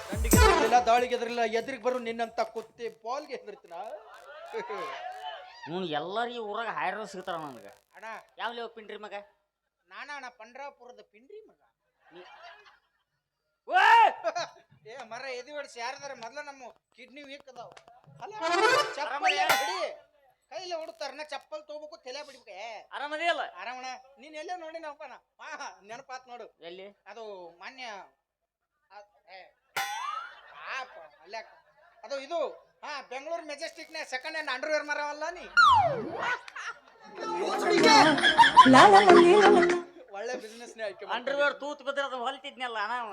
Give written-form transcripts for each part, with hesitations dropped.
ದಂಡಿಗೆ ಎದುರಿಲ್ಲ, ದಾಳಿಗೆ ಎದುರಿಲ್ಲ, ಎದುರಿಗೆ ಬರು ನಿನ್ನಂತ ಕುತ್ತಿ ಬಾಲ್ಗೆ ಹೆದರ್ತೀನ. ಎಲ್ಲರಿಗೂ ಊರಾಗ ಹಾಯ್ರ ಸಿಗ್ತಾರ ನನಗೆ. ಅಣ್ಣ ಯಾವ್ಲಿ ಪಿಂಡ್ರಿ ಮಗ ನಾನ ಪಂಡ್ರಾಪುರದ ಪಿಂಡ್ರಿ ಮಗ. ನೀ- ಏ ಮರ ಎದಿ ಹೊಡ್ಸಿ ಯಾರದಾರ ಮೊದ್ಲ ನಮ್ಮ ಕಿಡ್ನಿ ವೀಕ್ ಅದಾವ. ಚಪ್ಪಲ್ ಹಿಡಿ ಕೈಲಿ ಹೊಡ್ತಾರನ, ಚಪ್ಪಲ್ ತಗೋಬೇಕು, ತಲೆ ಬಿಡ್ಬೇಕೆ. ಆರಾಮದಿಯಲ್ಲ? ಆರಾಮಣ. ನೀನ್ ಎಲ್ಲೇ ನೋಡಿ ನಾವಪ್ಪನ ನೆನಪಾತ್ ನೋಡು. ಎಲ್ಲಿ? ಅದು ಮಾನ್ಯ ಅಲ್ಯಾಕ ಅದು ಇದು ಬೆಂಗಳೂರು ಮೆಜೆಸ್ಟಿಕ್ ನ ಸೆಕೆಂಡ್ ಹ್ಯಾಂಡ್ ಅಂಡರ್ವೇರ್ ಮರವಲ್ಲ ನೀ. ಒಳ್ಳೆ ಬಿಸ್ನೆಸ್ ಆಯ್ಕೆ. ಅಂಡರ್ವೇರ್ ತೂತ್ ಬಿದ್ರೆ ಅದು ಹೊಲ್ತಿದ್ನಲ್ಲ ನಾವು.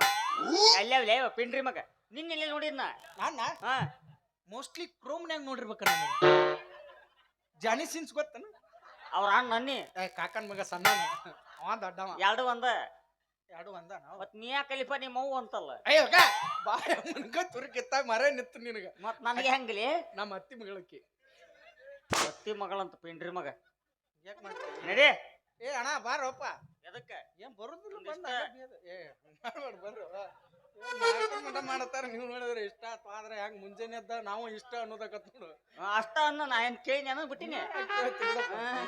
ಅಲ್ಲೇ ಪಿಂಡ್ರಿ ಮಗ ನಿನ್ನೆಲ್ಲ ನೋಡಿದ್ನ ನಾನ ಮೋಸ್ಟ್ಲಿ ಕ್ರೋಮ್ನ್ಯಾಗ ನೋಡಿರ್ಬೇಕ. ನಾನು ಜಾನಿ ಸಿನ್ಸ್ ಗೊತ್ತನ? ಅವ್ರ ಅಣ್ಣ ನನ್ನಿ ಕಾಕನ್ ಮಗ ಸಣ್ಣ, ಅವ ದೊಡ್ಡವ. ಎರಡು ಒಂದ ನಾವು. ಮತ್ ನೀ ಯಾಕೆ ಕಲಿಪ ನಿಮ್ಮ ಅವ್ವ ಅಂತಲ್ಲ? ಅಯ್ಯೋಗ ಬಾಯ ಮನ್ಕ ತುರುಕಿತ್ತಾಗ ಮರ ನಿತ್ತು ನಿನಗ. ಮತ್ ನನಗೆ ಹೆಂಗಲಿ? ನಮ್ಮ ಅತ್ತಿ ಮಗಳಕ್ಕಿ ಅತ್ತಿ ಮಗಳಂತ ಪಿಂಡ್ರಿ ಮಗ. ಯಾಕೆ ಮಾಡ್ತೀವಿ ನಡಿ. ಏ ಅಣ್ಣ ಬಾರಪ್ಪ. ಎದಕ್ಕ ಏನ್ ಬರುದಿಲ್ಲ ಬಂದ. ಏ ಮಾಡ್ಬೇಡ ಬರ್ರಿ. ಮಾಡತಾರ ನೀವು ನೋಡಿದ್ರೆ ಇಷ್ಟ ಆದ್ರೆ ಹೆಂಗ್ ಮುಂಜಾನೆ ಎದ್ದ ನಾವು ಇಷ್ಟ ಅನ್ನೋದಕ್ಕತ್ ನೋಡು. ಅಷ್ಟ ಅನ್ನ ನಾ ಏನ್ ಕೇಳಿ ನಾನು ಬಿಟ್ಟಿನಿ.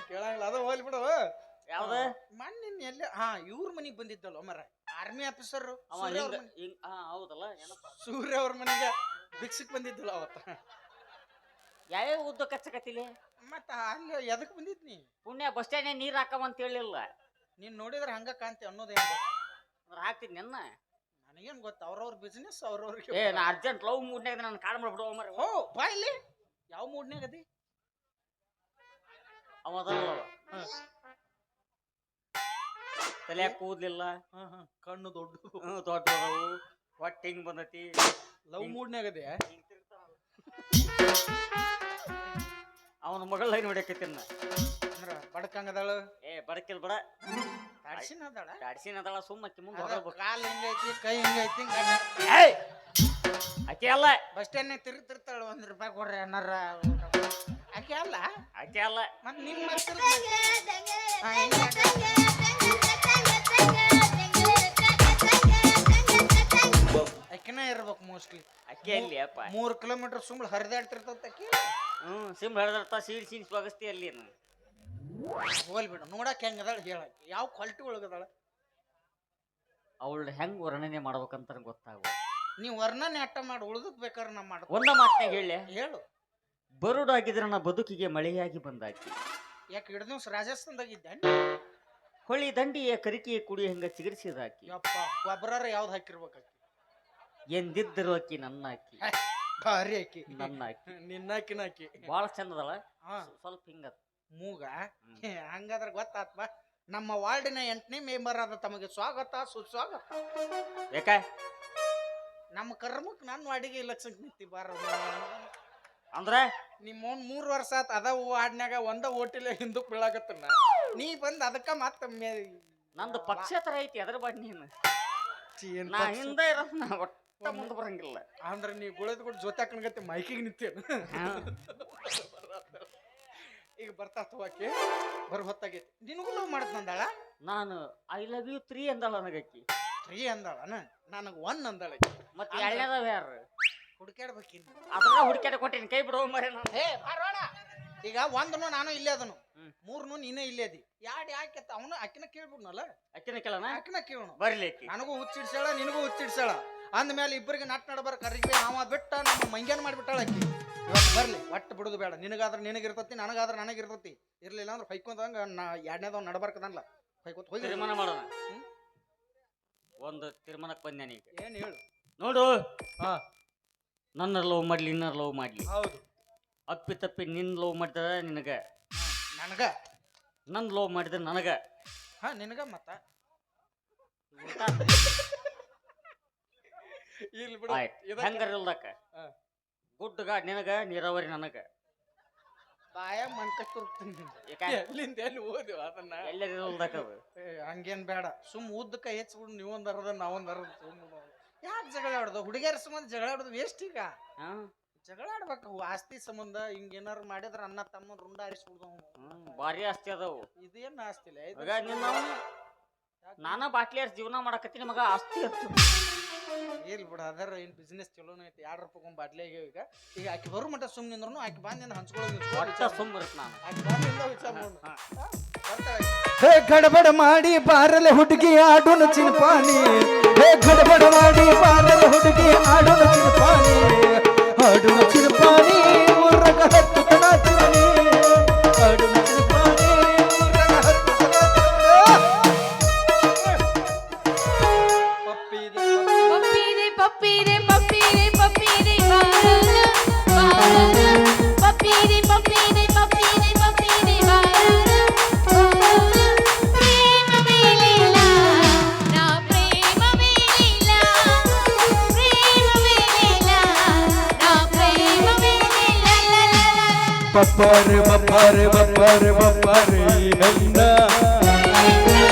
ಕೇಳಂಗಿಲ್ಲ, ಅದು ಹೋಗ್ಲಿ ಬಿಡು. ಯಾವ್ದ ಮೊನ್ನೆ ಎಲ್ಲ ಇವ್ರ ಮನಿಗ್ ಬಂದಿದ್ದಲ್ಲ ಮರ, ಆರ್ಮಿ ಆಫೀಸರ್ ಹೌದಲ್ಲ, ಸೂರ್ಯ ಅವ್ರ ಮನೆಗೆ ಭಿಕ್ಷಕ್ ಬಂದಿದ್ದಲ್ಲ ಅವತ್ತ. ಯಾವ್ಯಾವ ಉದ್ದ ಕಚ್ಚಕತ್ತಿಲಿ? ಮತ್ತ ಅಲ್ಲಿ ಎದಕ್ ಬಂದಿದ್ನಿ? ಪುಣ್ಯ ಬಸ್ ಸ್ಟ್ಯಾಂಡ್ ನೀರ್ ಹಾಕವಂತ ಹೇಳಿಲ್ಲ. ನೀನ್ ನೋಡಿದ್ರೆ ಹಂಗ ಕಾಂತಿ ಅನ್ನೋದೇನ್ ಗೊತ್ತ? ಹಾಕ್ತಿದ್ ನನ್ನ ನನಗೇನ್ ಗೊತ್ತ, ಅವ್ರವ್ರ ಬಿಸ್ನೆಸ್ ಅವ್ರವ್ರಿಗೆ. ಏ ನಾ ಅರ್ಜೆಂಟ್ ಲವ್ ಮೂಡ್ನಾಗ ನಾನು ಕಾಡ್ ಮಾಡ್ಬಿಡುವ ಮರ. ಓ ಬಾ ಇಲ್ಲಿ. ಯಾವ ಮೂಡ್ನಾಗ ಅದಿ? ಅವದಲ್ಲ ತಲೆ ಕೂದ್ಲಿಲ್ಲ, ಕಣ್ಣು ದೊಡ್ಡ ದೊಡ್ಡವು, ಹೊಟ್ಟೆ ಹಿಂಗ್ ಬಂದತಿ. ಲವ್ ಮೂಡ್ನಾಗ ಅದೇ. ಅವನ ಮಗಳ ನೋಡಕತ್ತಿನ. ಬಡಕಂಗದಾಳ? ಏ ಬಡಕಿಲ್ ಬಡ, ದಾಡ್ಸಿನ ಅದಾಳ. ಸುಮ್ಮಕ್ಕಿ ಮುಂದೆ ಹೋಗ್ಬೇಕು. ಕಾಲ್ ಹಿಂಗೈತಿ, ಕೈ ಹಿಂಗೈತಿ. ಆಕೆ ಅಲ್ಲ. Bus stand ತಿರುಗ್ತಿರ್ತಾಳ. ₹1 ಕೊಡ್ರಿ ಅನ್ನಾರ. ಆಕೆ ಅಲ್ಲ. ಆಕೆ ಅಲ್ಲ. ಮತ್ ನಿಮ್ ಅಕ್ಕಿನ ಇರ್ಬೇಕು ಮೋಸ್ಟ್ಲಿ. ಅಕ್ಕಿ ಅಲ್ಲಿ ಅಪ್ಪ 3 ಕಿಲೋಮೀಟರ್ ಸುಮ್ಮನೆ ಹರಿದಾಡ್ತಿರ್ತಂತ ಅಕ್ಕಿ. ಸಿಮ್ ಹಿಡ್ದಿರ್ತ ಸೀನ್ಸ್ ಬಗಸ್ತಿ ಅಲ್ಲಿ. ಹೋಲ್ಬಿಡು, ನೋಡಕ್ ಹೆಂಗದಾಳ ಹೇಳ. ಯಾವ ಕ್ವಾಲಿಟಿ ಒಳಗದಾಳ? ಅವಳು ಹೆಂಗ್ ವರ್ಣನೆ ಮಾಡ್ಬೇಕಂತ ಗೊತ್ತಾಗ. ನೀವ್ ವರ್ಣನೆ ಅಟ್ಟ ಮಾಡಿ ಉಳ್ದಕ್ ಬೇಕಾದ್ರೆ ನಾ ಮಾಡ. ಒಂದ ಮಾತನಾಗ ಹೇಳು. ಬರುಡಾಗಿದ್ರ ನಾ ಬದುಕಿಗೆ ಮಳೆಯಾಗಿ ಬಂದಾಕಿ. ಯಾಕೆ ಹಿಡ್ದ ದಿವ್ಸ ರಾಜಸ್ಥಾನದಾಗಿದ್ದೆ? ಹೊಳಿ ದಂಡಿಯ ಕರಿಕೆಯ ಕುಡಿ ಹಂಗ ಚಿಗುರಿಸಿದಾಕಿ. ಯಪ್ಪ ಗೊಬ್ಬರ ಯಾವ್ದು ಹಾಕಿರ್ಬೇಕಾಕಿ? ಎಂದಿದ್ದರು ಅಕ್ಕಿ ನನ್ನ ಅಕ್ಕಿ. ಭಾರಿ ಅಕ್ಕಿ ನನ್ನ ಅಕ್ಕಿ. ನಿನ್ನಾಕಿನ ಅಕ್ಕಿ ಬಾಳ ಚಂದದಳ. ಸ್ವಲ್ಪ ಹಿಂಗ ಮೂಗ. ಹಂಗಾದ್ರೆ ಗೊತ್ತಾತ್ಮ. ನಮ್ಮ ವಾರ್ಡಿನ 8ನೇ ಮೆಂಬರ್ ಆದ ತಮಗೆ ಸ್ವಾಗತ ಸುಸ್ವಾಗತ. ಯಾಕ ನಮ್ಮ ಕರ್ಮಕ್ ನನ್ನ ವಾರ್ಡಿಗೆ ಇಲೆಕ್ಷನ್ ನಿಂತಿ ಬಾರ ಅಂದ್ರೆ ನಿಮ್ಮ 3 ವರ್ಷ ಆತ ಅದ ವಾರ್ಡ್ನ್ಯಾಗ ಒಂದ ಓಟಿಲ್ಲ ಹಿಂದಕ್ ಬೀಳಾಕತ್ತನ. ನೀ ಬಂದ್ ಅದಕ್ಕ ಮತ್ತ ನಂದು ಪಕ್ಷೇತರ ಐತಿ. ಅದ್ರ ಬಾಡ್ ನೀನು ನಾ ಹಿಂದ ಇರೋದ್ ನಾ ಒಟ್ಟ ಮುಂದೆ ಬರಂಗಿಲ್ಲ. ಅಂದ್ರೆ ನೀ ಗುಳದ್ ಕೂಡ ಜೊತೆ ಹಾಕಣಗತ್ತೆ ಮೈಕಿಗೆ ನಿಂತೇನು? ಈಗ ಬರ್ತಾ ಆಕೆ ಬರ್ ಹೊತ್ತಾಗೈತಿ. ನಿನಗೂ ಲವ್ ಮಾಡತ್ ನಂದಾಳ. ನಾನು ಐ ಲವ್ ಯು 3 ಅಂದಾಳ ನನಗಕ್ಕಿ. 3 ಅಂದಾಳನ? ನನಗೆ 1 ಅಂದಾಳ. ಮತ್ತೆ ಎರಡನೇದವ ಯಾರು? ಹುಡುಕ್ಯಾಡ್ಬೇಕಿನ್. ಅದ್ರ ಹುಡುಕ್ಯಾಡ ಕೊಟ್ಟಿನಿ. ಕೈ ಬಿಡುವ ಮರೆ ನಾನು. ಹೇ ಬಾರೋಣ. ಈಗ 1 ನಾನು ಇಲ್ಲೇ ಅದನು, 3 ನೀನೇ ಇಲ್ಲೇ ಅದಿ. ಯಾಕೆ ಅವನು ಅಕ್ಕಿನ ಕೇಳ್ಬಿಡ್ನಲ್ಲ. ಅಕ್ಕಿನ ಕೇಳೋಣ? ಅಕ್ಕಿನ ಕೇಳೋಣ. ಬರ್ಲಿ ಅಕ್ಕಿ. ನನಗೂ ಹುಚ್ಚಿಡ್ಸಾಳ, ನಿನಗೂ ಹುಚ್ಚಿಡ್ಸಾಳ. ಅಂದ್ಮೇಲೆ ಇಬ್ಬರಿಗೆ ನಟ್ ನಡಬಾರ ಕರಿಗೆ ಅವ ಬಿಟ್ಟ ನಮ್ಮ ಮಂಗ್ಯಾನ ಮಾಡಿಬಿಟ್ಟಾಳ ಅಕ್ಕಿ. ಇವತ್ತು ಬರ್ಲಿ, ಒಟ್ಟು ಬಿಡುದು ಬೇಡ. ನಿನಗಾದ್ರೆ ನಿನಗಿರ್ತತಿ, ನನಗಾದ್ರೆ ನನಗಿರ್ತತಿ. ಇರ್ಲಿಲ್ಲ ಅಂದ್ರೆ ಹೊಯ್ಕೊಂಡಂಗ ಎರಡನೇದವ್ ನಡಬಾರ್ಕದಲ್ಲ. ಹೊಯ್ಕೋತ ಹೋಗಿ ತೀರ್ಮಾನ ಮಾಡೋಣ. ಒಂದು ತೀರ್ಮಾನಕ್ಕೆ ಬಂದ ನೀಗ. ಏನ್ ಹೇಳು ನೋಡು. ನನ್ನ ಲವ್ ಮಾಡ್ಲಿ, ಇನ್ನ ಲವ್ ಮಾಡ್ಲಿ. ಹೌದು. ಅಪ್ಪಿ ತಪ್ಪಿ ನಿನ್ ಲವ್ ಮಾಡಿದ್ರೆ ನಿನಗ, ನನಗ ನನ್ ಲವ್ ಮಾಡಿದ್ರೆ ನನಗ. ನಿನಗ ಮತ್ತ ಹೆಂಗಾರಿಲ್ದಕ್ಕ ಗುಡ್ಡಗ ನಿನಗ, ನೀರಾವರಿ ನನಗ. ಬಾಯ ಮನ್ಕ ತುರ್ತೀನಿ. ಎಲ್ಲಿಂದ ಎಲ್ಲಿ ಓದಿವ ಅದನ್ನ? ಎಲ್ಲರಿಲ್ದಕ್ಕ ಹಂಗೇನ್ ಬೇಡ. ಸುಮ್ ಉದ್ದಕ್ಕ ಹೆಚ್ಚಿಬಿಡು. ನೀವೊಂದ್ ಅರ್ಧ ನಾವೊಂದ್ ಅರ್ಧ. ಯಾಕೆ ಜಗಳ ಆಡೋದು? ಹುಡುಗಿಯರ ಸಂಬಂಧ ಜಗಳ ಆಡೋದು ವೇಸ್ಟ್. ಈಗ ಜಗಳ ಆಡ್ಬೇಕು ಆಸ್ತಿ ಸಂಬಂಧ. ಹಿಂಗ ಏನಾರು ಮಾಡಿದ್ರ ಅನ್ನ ತಮ್ಮ ರುಂಡ ಆರಿಸ್ಬಿಡ್ದು. ಭಾರಿ ಆಸ್ತಿ ಅದಾವು. ಇದೇನ್ ಆಸ್ತಿಲ್ಲ. ನಾನ ಬಾಟ್ಲಿ ಹರಿಸಿ ಜೀವನ ಮಾಡಕತ್ತೀನಿ ಮಗ ಆಸ್ತಿ ಹತ್ತು ಇರ್ಲಿ ಬಿಡ ಅದರ ಏನ್ ಬಿಸ್ನೆಸ್ ಚಲೋನ ಐತಿ 2 ರೂಪಾಯಿ ಬಾಟ್ಲಿ ಆಗ್ಯಾವ ಈಗ ಆಕಿ ಬರು ಮಟ್ಟ ಸುಮ್ಮನೆ ನಿಂದ್ರೂ ಆಕಿ ಬಂದ ಹಂಚ್ಕೊಳ್ಳೋದು ಒಟ್ಟ ಸುಮ್ಮ ಇರುತ್ತೆ ನಾನು ಆಕಿ ಬಂದಿಂದ ವಿಚಾರ ಮಾಡು ಬರ್ತಾಳೆ ಹೇ ಗಡಬಡ ಮಾಡಿ ಬಾರಲೆ ಹುಡುಗಿ ಆಡೋಣ ಚಿನ್ಪಾನಿ ಹೇ ಗಡಬಡ ಮಾಡಿ ಬಾರಲೆ ಹುಡುಗಿ ಆಡೋಣ ಚಿನ್ಪಾನಿ ಆಡೋಣ ಚಿನ್ಪಾನಿ ಊರಗ ಹತ್ತು ಕಣ ಚಿನ್ನಿ ಆಡೋಣ ಚಿನ್ಪಾನಿ ಊರಗ ಹತ್ತು ಕಣ ಪಪ್ಪಿ ಪಪ್ಪೀರೆ ಪಪ್ಪೀರೆ ಪಪ್ಪೀರೆ ಬಾರನ ಬಾರನ ಪಪ್ಪೀರೆ ಪಪ್ಪೀರೆ ಪಪ್ಪೀರೆ ಪಪ್ಪೀರೆ ಬಾರನ ಬಾರನ ಪ್ರೇಮ ಮೇಲಿಲ್ಲ ನಾ ಪ್ರೇಮ ಮೇಲಿಲ್ಲ ಪ್ರೇಮ ಮೇಲಿಲ್ಲ ನಾ ಪ್ರೇಮ ಮೇಲಿಲ್ಲ ಬಪ್ಪಾರೆ ಬಪ್ಪಾರೆ ಬಪ್ಪಾರೆ ಬಪ್ಪಾರೆ ಹೆಣ್ಣ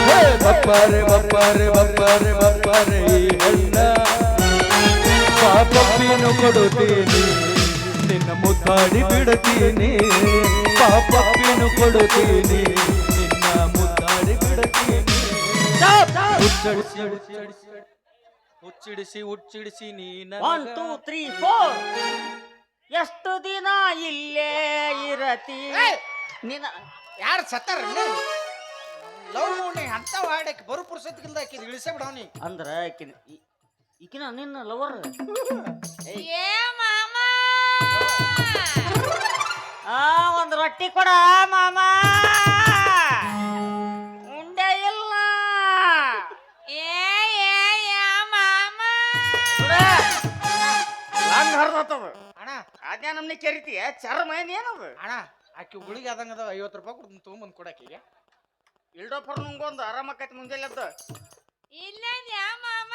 ಹೇ ಬಪ್ಪಾರೆ ಬಪ್ಪಾರೆ ಬಪ್ಪಾರೆ ಬಪ್ಪಾರೆ ಹೆಣ್ಣ ಪಾಪಪ್ಪಿನು ಕೊಡುತ್ತೀನಿ ನಿನ್ನ ಮುದ್ದಾಡಿ ಬಿಡುತ್ತೀನಿ ಪಾಪಪ್ಪಿನು ಕೊಡುತ್ತೀನಿ ನಿನ್ನ ಮುದ್ದಾಡಿ ಬಿಡುತ್ತೀನಿ ಹುಚ್ಚಡಿಸಿ ಹುಚ್ಚಡಿಸಿ ಹುಚ್ಚಿಡಿಸಿ ಹುಚ್ಚಿಡಿಸಿ ನೀನ 1 2 3 4 ಎಷ್ಟು ದಿನ ಇಲ್ಲೇ ಇರತಿ ನಿನ್ನ ಯಾರು ಸತ್ತಾರ ಲವ್ ನೋಡಿ ಅಂತಾವ ಹಾಡಕ್ಕೆ ಬರು ಪುರುಷತ್ಗಿಲ್ದ ಆಕಿ ಇಳಿಸೇ ಬಿಡವನಿ ಅಂದ್ರ ಈಕಿನ ನಿನ್ನ ಲವರ್ ಏ ಮಾಮ ಒಂದು ರೊಟ್ಟಿ ಕೊಡ ಮಾಮ ಉಂಡೆ ಇಲ್ಲ ಏ ಏ ಯಾ ಮಾಮ ಲಂಗ್ ಹರ್ದತ್ತದ ಅಣ್ಣ ಅದೇ ನಮ್ನಿ ಕೆರಿತೀಯ ಚರ್ಮ ಏನದು ಅಣ್ಣ ಆಕಿ ಗುಳಿಗೆ ಆದಂಗ ಅದಾವ 50 ರೂಪಾಯಿ ಕೊಡ್ತೀನಿ ತೊಗೊಂಬಂದು ಕೊಡಾಕಿಗೆ ಇಲ್ಡೋಫರ್ ನುಂಗೊಂದು ಆರಾಮಕ್ಕೈತಿ ಮುಂಜಾನೆ ಎದ್ದು ಇಲ್ಲ ಯಾ ಮಾಮ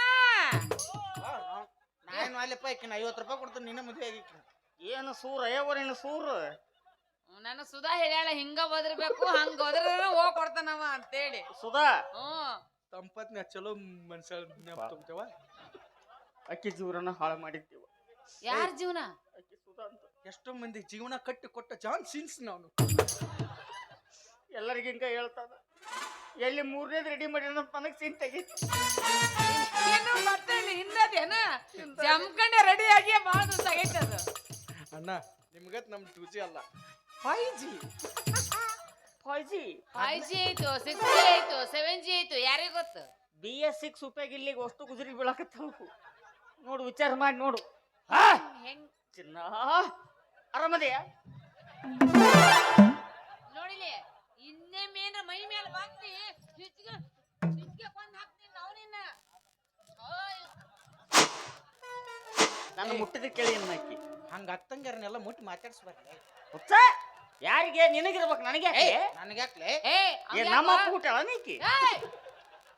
ನಾನು ಅಲ್ಲಪ್ಪ ಆಕಿನ 50 ರೂಪಾಯಿ ಕೊಡ್ತೀನಿ ನಿನ್ನ ಮದುವೆ ಆಗಿಕ್ಕಿ ಏನು ಸೂರ ಏವರೇನು ಸೂರು ನನ್ನ ಸುಧಾ ಹೇಳ್ಯಾಳ ಹಿಂಗ ಓದಿರ್ಬೇಕು ಹಂಗ ಓದ್ರ ಹೋಗ್ ಕೊಡ್ತಾನವ ಅಂತೇಳಿ ಸುಧಾ ತಂಪತ್ನ ಚಲೋ ಮನ್ಸ ತುಂಬ್ತೇವ ಅಕ್ಕಿ ಜೀವನ ಹಾಳು ಮಾಡಿದ್ದೀವ ಯಾರ ಜೀವನ ಅಕ್ಕಿ ಸುಧಾ ಅಂತ ಎಷ್ಟೋ ಮಂದಿ ಜೀವನ ಕಟ್ಟಿ ಕೊಟ್ಟ ಜಾನ್ ಸೀನ್ಸ್ ನಾನು ಎಲ್ಲರಿಗೂ ಹಿಂಗ ಹೇಳ್ತಾನ ಎಲ್ಲಿ 3ನೇದು ರೆಡಿ ಮಾಡಿ ನನಗೆ ಸೀನ್ ತೆಗೀತಿ ಏನು ಮತ್ತೆ ಹಿಂದದೇನ ಜಮ್ಕಂಡೆ ರೆಡಿ ಆಗಿ ಬಾಳ ದಿವಸ ಆಗೈತೆ ಅದು ಅಣ್ಣ ನಿಮ್ಗತ್ ನಮ್ 2G ಅಲ್ಲ 5G 5G ಆಯ್ತು 6G ಆಯ್ತು 7G ಆಯ್ತು ಯಾರಿಗೆ ಗೊತ್ತು BS6 ಉಪಯೋಗ ಇಲ್ಲಿಗೆ ಅಷ್ಟು ಗುಜರಿ ಬೀಳಕತ್ತಾವು ನೋಡು ವಿಚಾರ ಮಾಡಿ ನೋಡು ಹೆಂಗ್ ಚಿನ್ನ ಆರಾಮದೆಯ ನೋಡಿಲಿ ಇನ್ನೇ ಮೇನ ಮೈ ಮೇಲೆ ಬಂದಿ ಹಿಚ್ಗೆ ಕೊಂದ್ ಹಾಕ್ತೀನಿ ನಾವು ನಿನ್ನ ನಾನು ಮುಟ್ಟಿದ ಕೇಳಿ ಅಕ್ಕಿ ಹಂಗ ಅತ್ತಂಗಾರನ್ನೆಲ್ಲ ಮುಟ್ಟಿ ಮಾತಾಡ್ಸ್ಬಾರ್ಲಿ ಹುಚ್ಚ ಯಾರಿಗೆ ನಿನಗಿರ್ಬೇಕು ನನಗೆ ನನಗ್ಯಾಕ್ಲೆ ನಮ್ಮ ಊಟ ನೀಕಿ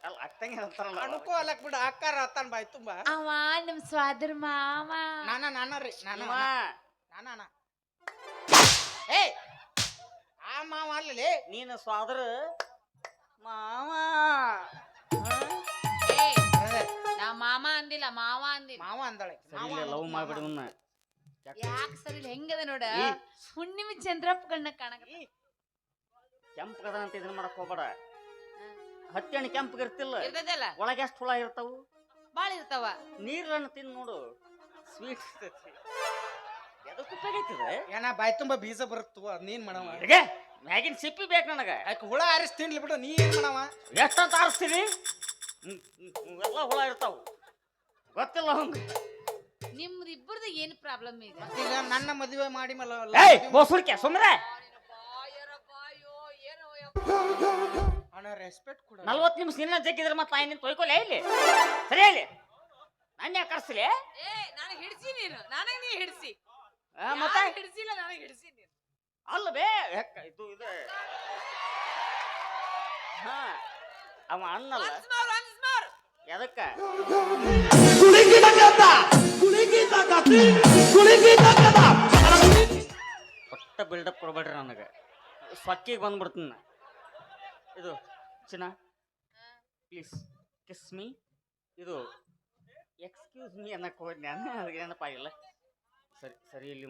ಅಲ್ಲ ಅತ್ತಂಗೆ ಅಂತಾರಲ್ಲ ಅನುಕೋ ಅಲ್ಲಕ್ ಬಿಡ ಆಕಾರ ಅತ್ತಾನ ಬಾಯ್ ತುಂಬಾ ಅವ ನಮ್ ಸ್ವಾದರ್ ಮಾಮ ನಾನರಿ ನಾನ ನಾನ ಏ ಆ ಮಾವ ಅಲ್ಲಲೇ ನೀನು ಸ್ವಾದ್ರ ಮಾವ ಏ ನಾ ಮಾಮ ಅಂದಿಲ್ಲ ಮಾವ ಅಂದಿಲ್ಲ ಮಾವ ಅಂದಳೆ ಲವ್ ಮಾಡ್ಬಿಡಿ ಮುನ್ನ ಯಾಕೆ ಸರಿ ಹೆಂಗದ ನೋಡ ಹುಣ್ಣಿಮೆ ಚಂದ್ರಪ್ಪಗಳನ್ನ ಕಾಣಕ ಕೆಂಪು ಕದ ಅಂತ ಇದನ್ನ ಮಾಡಕ್ ಹೋಗ್ಬೇಡ ಹತ್ತಿ ಕೆಂಪಗೆ ಇರ್ತಿಲ್ಲ ಇರ್ತದಲ್ಲ ಒಳಗೆ ಎಷ್ಟು ಹುಳ ಇರ್ತಾವು ಬಾಳ ಇರ್ತಾವ ನೀರನ್ನು ತಿಂದು ನೋಡು ಸ್ವೀಟ್ ಇರ್ತೈತಿ ಎದಕ್ಕೆ ಉಪಯೋಗ ಐತಿದೆ ಏನ ಬಾಯ್ ತುಂಬಾ ಬೀಜ ಬರುತ್ತವ ನೀನ್ ಮಾಡವ ಮ್ಯಾಗಿನ ಸಿಪ್ಪಿ ಬೇಕು ನನಗೆ ಯಾಕೆ ಹುಳ ಆರಿಸ್ ತಿನ್ಲಿ ಬಿಡು ನೀ ಏನ್ ಮಾಡವ ಎಷ್ಟಂತ ಆರಿಸ್ತೀನಿ ಎಲ್ಲ ಹುಳ ಇರ್ತಾವು ಗೊತ್ತಿಲ್ಲ ಹಂಗ ನಿಮ್ದು ಇಬ್ಬರದು ಏನು ಪ್ರಾಬ್ಲಮ್ ಈಗ ಈಗ ನನ್ನ ಮದುವೆ ಮಾಡಿ ಬೋಸುಡ್ಕೆ ಸುಮ್ಮನೆ ಅಣ್ಣ ರೆಸ್ಪೆಕ್ಟ್ ಕೊಡ 40 ನಿಮಿಷ ನಿನ್ನ ಜಗ್ಗಿದ್ರೆ ಮತ್ತೆ ನಿನ್ನ ತೊಯ್ಕೊಲೆ ಇಲ್ಲಿ ಸರಿ ಇಲ್ಲಿ ನಾನು ಯಾಕೆ ಕರ್ಸಲಿ ನನಗೆ ಹಿಡಿಸಿ ನೀನು ನನಗೆ ನೀ ಹಿಡಿಸಿ ಮತ್ತೆ ಹಿಡಿಸಿಲ್ಲ ನನಗೆ ಹಿಡಿಸಿ ನೀನು ಅಲ್ಲ ಬೇ ಇದು ಹಾ ಅವ ಅಣ್ಣಲ್ಲ ಎದಕ್ಕ ಒಟ್ಟ ಬಿಲ್ಡಪ್ ಕೊಡ್ಬೇಡ್ರಿ ನನಗೆ ಸೊಕ್ಕಿಗೆ ಬಂದ್ಬಿಡ್ತೀನಿ ಇದು ಚಿನ್ನ ಪ್ಲೀಸ್ ಕಿಸ್ ಮೀ ಇದು ಎಕ್ಸ್ಕ್ಯೂಸ್ ಮೀ ಅನ್ನಕ್ಕೆ ಹೋಗಿ ನಾನು ಅದಕ್ಕೆ ನೆನಪಾಗಿಲ್ಲ ಸರಿ ಸರಿ ಇಲ್ಲಿ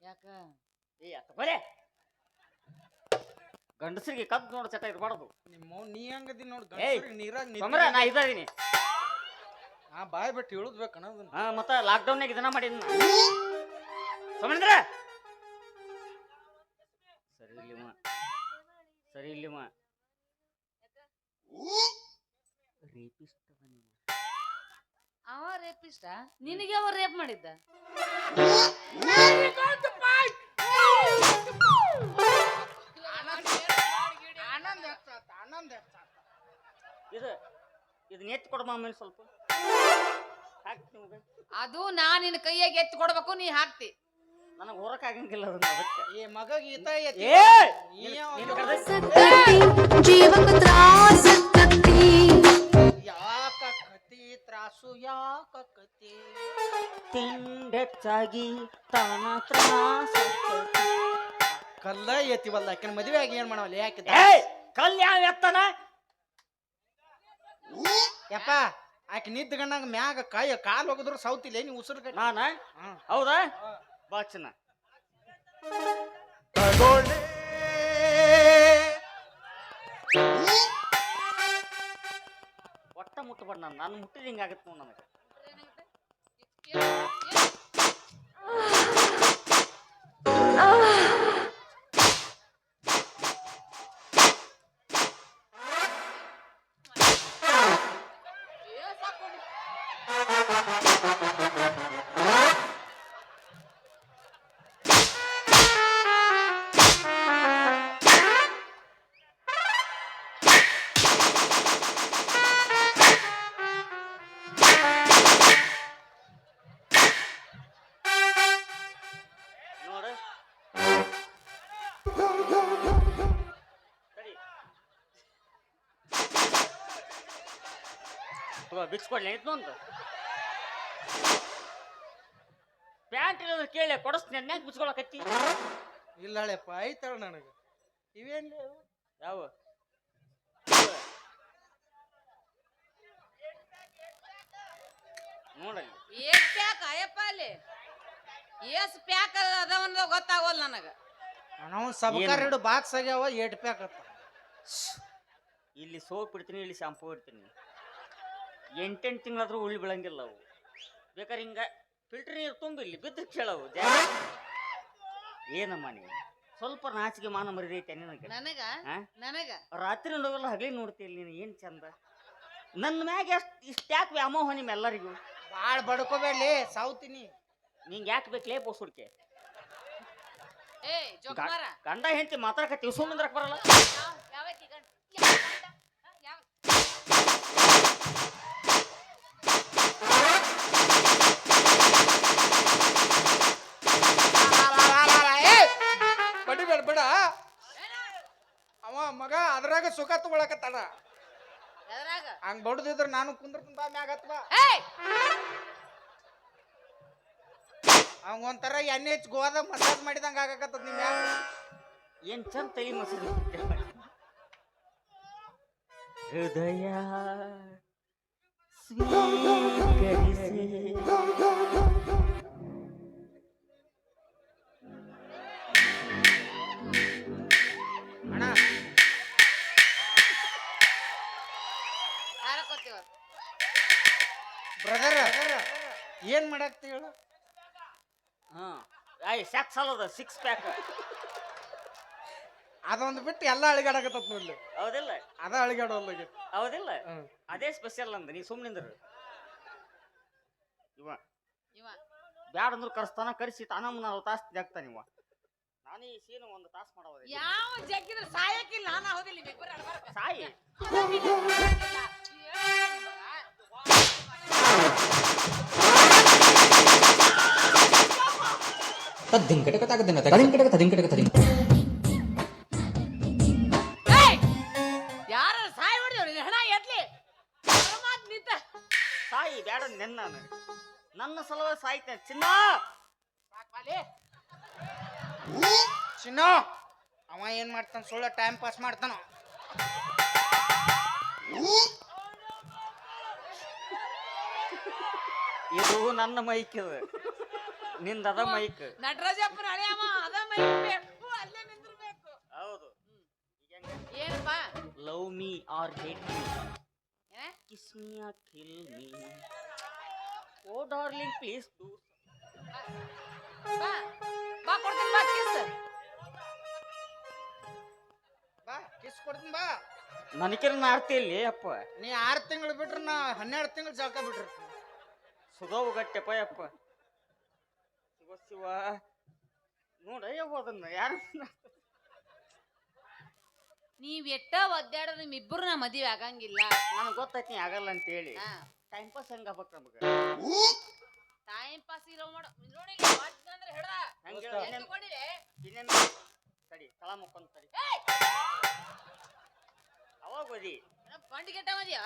ಯಾಕ ಏ ಅತ್ತ ಬರೇ ಗಂಡಸರಿಗೆ ಕದ್ದು ನೋಡ ಚಟ ಇರಬಾರ್ದು. ನಿಮ್ಮ ನೀ ಹಂಗದಿ ನೋಡ್ ಏಯ್, ನೀರಾಗ ತೊಂದ್ರೆ ನಾ ಇದ್ದೀನಿ. ಆ ಬಾಯ್ ಬಿಟ್ಟು ಹೇಳುದ್ಬೇಕು ಅನ್ನೋದನ್ನ. ಹಾ ಮತ್ತ ಲಾಕ್ಡೌನ್ಯಾಗ ಇದನ್ನ ಮಾಡಿದ್ ಸಮಂದ್ರ ಸರಿ ಇಲ್ಲಿವ ರೇಪಿಸ್ಟ್ ಅವ ರೇಪಿಸ್ಟ ನಿನಗೆ ಅವ ರೇಪ್ ಮಾಡಿದ್ದ ಇದು ನೆತ್ ಕೊಡಮ್ಮ ಆಮೇಲೆ ಸ್ವಲ್ಪ ಅದು ನಾ ನಿನ್ನ ಕೈಯಾಗ ಎತ್ತಿ ಕೊಡ್ಬೇಕು ನೀ ಹಾಕ್ತಿ ನನಗೆ ಹೊರಕ್ ಆಗಂಗಿಲ್ಲ ಅದನ್ನ ಅದಕ್ಕೆ ಏ ಮಗ ಗೀತ ಜೀವಕ ತ್ರಾಸ ಯಾಕ ಕತಿ ತ್ರಾಸು ಯಾಕ ಕತಿ ತಿಂಡೆಚ್ಚಾಗಿ ತನ ತ್ರಾಸ ಕಲ್ಲ ಎತ್ತಿವಲ್ಲ ಯಾಕಂದ್ರೆ ಮದುವೆ ಆಗಿ ಏನ್ ಮಾಡವಲ್ಲ ಯಾಕೆ ಕಲ್ ಯಾವ ಎತ್ತನ ಯಪ್ಪ ಆಕೆ ನಿದ್ಗಣ್ಣಾಗ ಮ್ಯಾಗ ಕಾಯ ಕಾಲ್ ಹೋಗಿದ್ರು ಸೌತಿಲ್ಲ ನೀವು ಉಸಿರು ಕಟ್ಟಿ ನಾನ ಹೌದಾ ಬಾ ಚೆನ್ನ ಒಟ್ಟ ಮುಟ್ಟಬೇಡ ನಾನು ಮುಟ್ಟಿದ ಹಿಂಗಾಗತ್ತೆ ನೋಡ್ ನನಗೆ ಬಿಚ್ಕೊಡ್ಲಿ ಇದೊಂದು ಪ್ಯಾಂಟ್ ಇರೋದು ಕೇಳಿ ಕೊಡಿಸ್ತೀನಿ ಅನ್ಯಾಕ ಬಿಚ್ಕೊಳಕತ್ತಿ ಇಲ್ಲ ಹಳೆಪ್ಪ ಆಯ್ತಾಳ ನನಗೆ ಇವೇನ್ ಯಾವ ನೋಡಲ್ಲಿ ಏಸ್ ಪ್ಯಾಕ್ ಅಯ್ಯಪ್ಪ ಅಲ್ಲಿ ಏಸ್ ಪ್ಯಾಕ್ ಅದಾವಂದ ಗೊತ್ತಾಗೋಲ್ಲ ನನಗ ನಾವು ಸಬಕಾರ ಹಿಡು ಬಾಕ್ಸ್ ಆಗ್ಯಾವ 8 ಪ್ಯಾಕ್ ಅತ್ತ ಇಲ್ಲಿ ಸೋಪ್ ಇಡ್ತೀನಿ ಇಲ್ಲಿ ಶಾಂಪೂ ಇಡ್ತೀನಿ 8 ತಿಂಗಳಾದ್ರೂ ಉಳಿ ಬೀಳಂಗಿಲ್ಲ ಅವು ಬೇಕಾದ್ರೆ ಹಿಂಗ ಫಿಲ್ಟರ್ ನೀರು ತುಂಬಿ ಇಲ್ಲಿ ಬಿದ್ದು ಕೇಳವು ಏನಮ್ಮ ನೀವು ಸ್ವಲ್ಪ ನಾಚಿಗೆ ಮಾನ ಮರಿದೈತೆ ನಿನಗೆ ನನಗ ನನಗ ರಾತ್ರಿ ನೋಡಲ್ಲ ಹಗಲಿ ನೋಡ್ತೀವಿ ನೀನು ಏನ್ ಚಂದ ನನ್ನ ಮ್ಯಾಗ ಇಷ್ಟ ಯಾಕೆ ವ್ಯಾಮೋಹ ನಿಮ್ಮೆಲ್ಲರಿಗೂ ಭಾಳ ಬಡ್ಕೋಬೇಡ್ಲಿ ಸಾವ್ತೀನಿ ನಿಂಗೆ ಯಾಕೆ ಬೇಕಲೇ ಬೋಸುಡ್ಕೆ ಏ ಜೋಕುಮಾರ ಗಂಡ ಹೆಂಡತಿ ಮಾತಾಡಕತ್ತೀವಿ ಸುಮ್ಮಂದ್ರಕ್ ಬರಲ್ಲ ಯಾವತ್ತಿ ಗಂಡ ಯಾವ ಬಡಿಬೇಡ ಬಿಡ ಅವ ಮಗ ಅದ್ರಾಗ ಸುಖ ತಗೊಳಕತ್ತಾನ ಎದ್ರಾಗ ಹಂಗ ಬಡದಿದ್ರ ನಾನು ಕುಂದ್ರತೀನಿ ಬಾ ಮ್ಯಾಗ ಹತ್ ಬಾ ಏಯ್ ಅವಂಗ ಒಂಥರ ಎಣ್ಣೆ ಹಚ್ಚಿ ಗೋವಾದಾಗ ಮಸಾಜ್ ಮಾಡಿದಂಗ ಆಗಾಕತ್ತದ ನಿಮ್ ಮ್ಯಾಗ ಏನ್ ಚಂದ ತಲೆ ಮಸೂರಿ ಹೃದಯ ಸ್ವೀಕರಿಸಿ ಅಣ್ಣ ಹಾರಕೋತೀವ ಬ್ರದರ್ ಏನ್ ಮಾಡಾಕ್ತಿ ಹೇಳು ಹಾ ಆಯ್ ಸ್ಯಾಕ್ಸ್ ಅಲ್ಲದ 6 ಪ್ಯಾಕ್ ಅದೊಂದು ಬಿಟ್ಟು ಎಲ್ಲ ಅಳಿಗಾಡಕತ್ತ ನೋಡ್ಲಿ ಹೌದಿಲ್ಲ ಅದ ಅಳಿಗಾಡೋಲ್ಲ ಹೌದಿಲ್ಲ ಅದೇ ಸ್ಪೆಷಲ್ ಅಂದ ನೀ ಸುಮ್ಮನಿಂದ್ರು ಇವ ಇವ ಬ್ಯಾಡ ಅಂದ್ರು ಕರೆಸ್ತಾನ ಕರೆಸಿ ತಾನ 4 ತಾಸು ಜಾಗ್ತಾನ ಇವ ನಾನು ಈ ಸೀನ್ 1 ತಾಸು ಮಾಡೋದ ಯಾವ ಜಗ್ಗಿದ್ರೆ ಸಾಯಕ್ಕಿಲ್ಲ ನಾನು ಹೌದಿಲ್ಲ ಇಬ್ಬರು ಅಡಬಾರ್ಕ ಸಾಯಿ ಯಾರ ಸಾಯಿ ಹೊಡೆದವ್ರಿ ಹಣ ಎತ್ಲಿ ನಿಂತ ಸಾಯಿ ಬ್ಯಾಡ ನೆನ್ನ ನನ್ನ ಸಲುವಾಗಿ ಸಾಯ್ತೇನೆ ಚಿನ್ನ ಚಿನ್ನ ಅವ ಏನ್ ಮಾಡ್ತಾನ ಸುಳ್ಳ ಟೈಮ್ ಪಾಸ್ ಮಾಡ್ತಾನ ಇದು ನನ್ನ ಮೈಕ್ ಇದು ನಿಂದ ಅದ ಮೈಕ್ ನಟರಾಜಪ್ಪನ ಹಳೆಯಮ್ಮ ಅದ ಮೈಕ್ ಬೇಕು ಅಲ್ಲೇ ನಿಂದಿರ್ಬೇಕು ಹೌದು ಈಗ love me or hate me ಏನ? Kiss me or kill me oh darling please do ಬಾ ಬಾ ಕೊಡ್ತೀನಿ ಬಾ ಕಿಸ್. ಬಾ ಕಿಸ್ ಕೊಡ್ತೀನಿ ಬಾ. ನನಕಿರ ನಾಡ್ತಿಯಲ್ಲಿ ಅಪ್ಪ ನೀ 6 ತಿಂಗಳು ಬಿಟ್ರೆ ನಾ 12 ತಿಂಗಳು ಜಳಕ ಬಿಟ್ಟಿರ್ತೀನಿ. ಸುಧವು ಗಟ್ಟೆಪ್ಪ ಯಪ್ಪ ಶಿವ ಶಿವ ನೋಡಯ್ಯವ ಅದನ್ನ ಯಾರು ನೀವ್ ಎಟ್ಟ ಒದ್ದಾಡ್ರ ನಿಮ್ಮಿಬ್ಬರು ನಾ ಮದುವೆ ಆಗಂಗಿಲ್ಲ. ನನಗೆ ಗೊತ್ತೈತಿ ನೀ ಆಗಲ್ಲ ಅಂತ ಹೇಳಿ ಹಾ ಟೈಮ್ ಪಾಸ್ ಹೆಂಗ ಆಗ್ಬೇಕು ನಮಗ ಟೈಮ್ ಪಾಸ್ ಇರೋ ಮಾಡು ನೋಡಿ ಅಂದ್ರೆ ಹಿಡ್ದ ಹೆಂಗ ತಗೊಂಡಿವೆ. ಇನ್ನೇನು ತಡಿ ತಳ ಮುಕ್ಕೊಂಡ್ ತಡಿ ಅವಾಗ ಓದಿ ಬಂಡಿ ಕೆಟ್ಟ ಮದಿಯ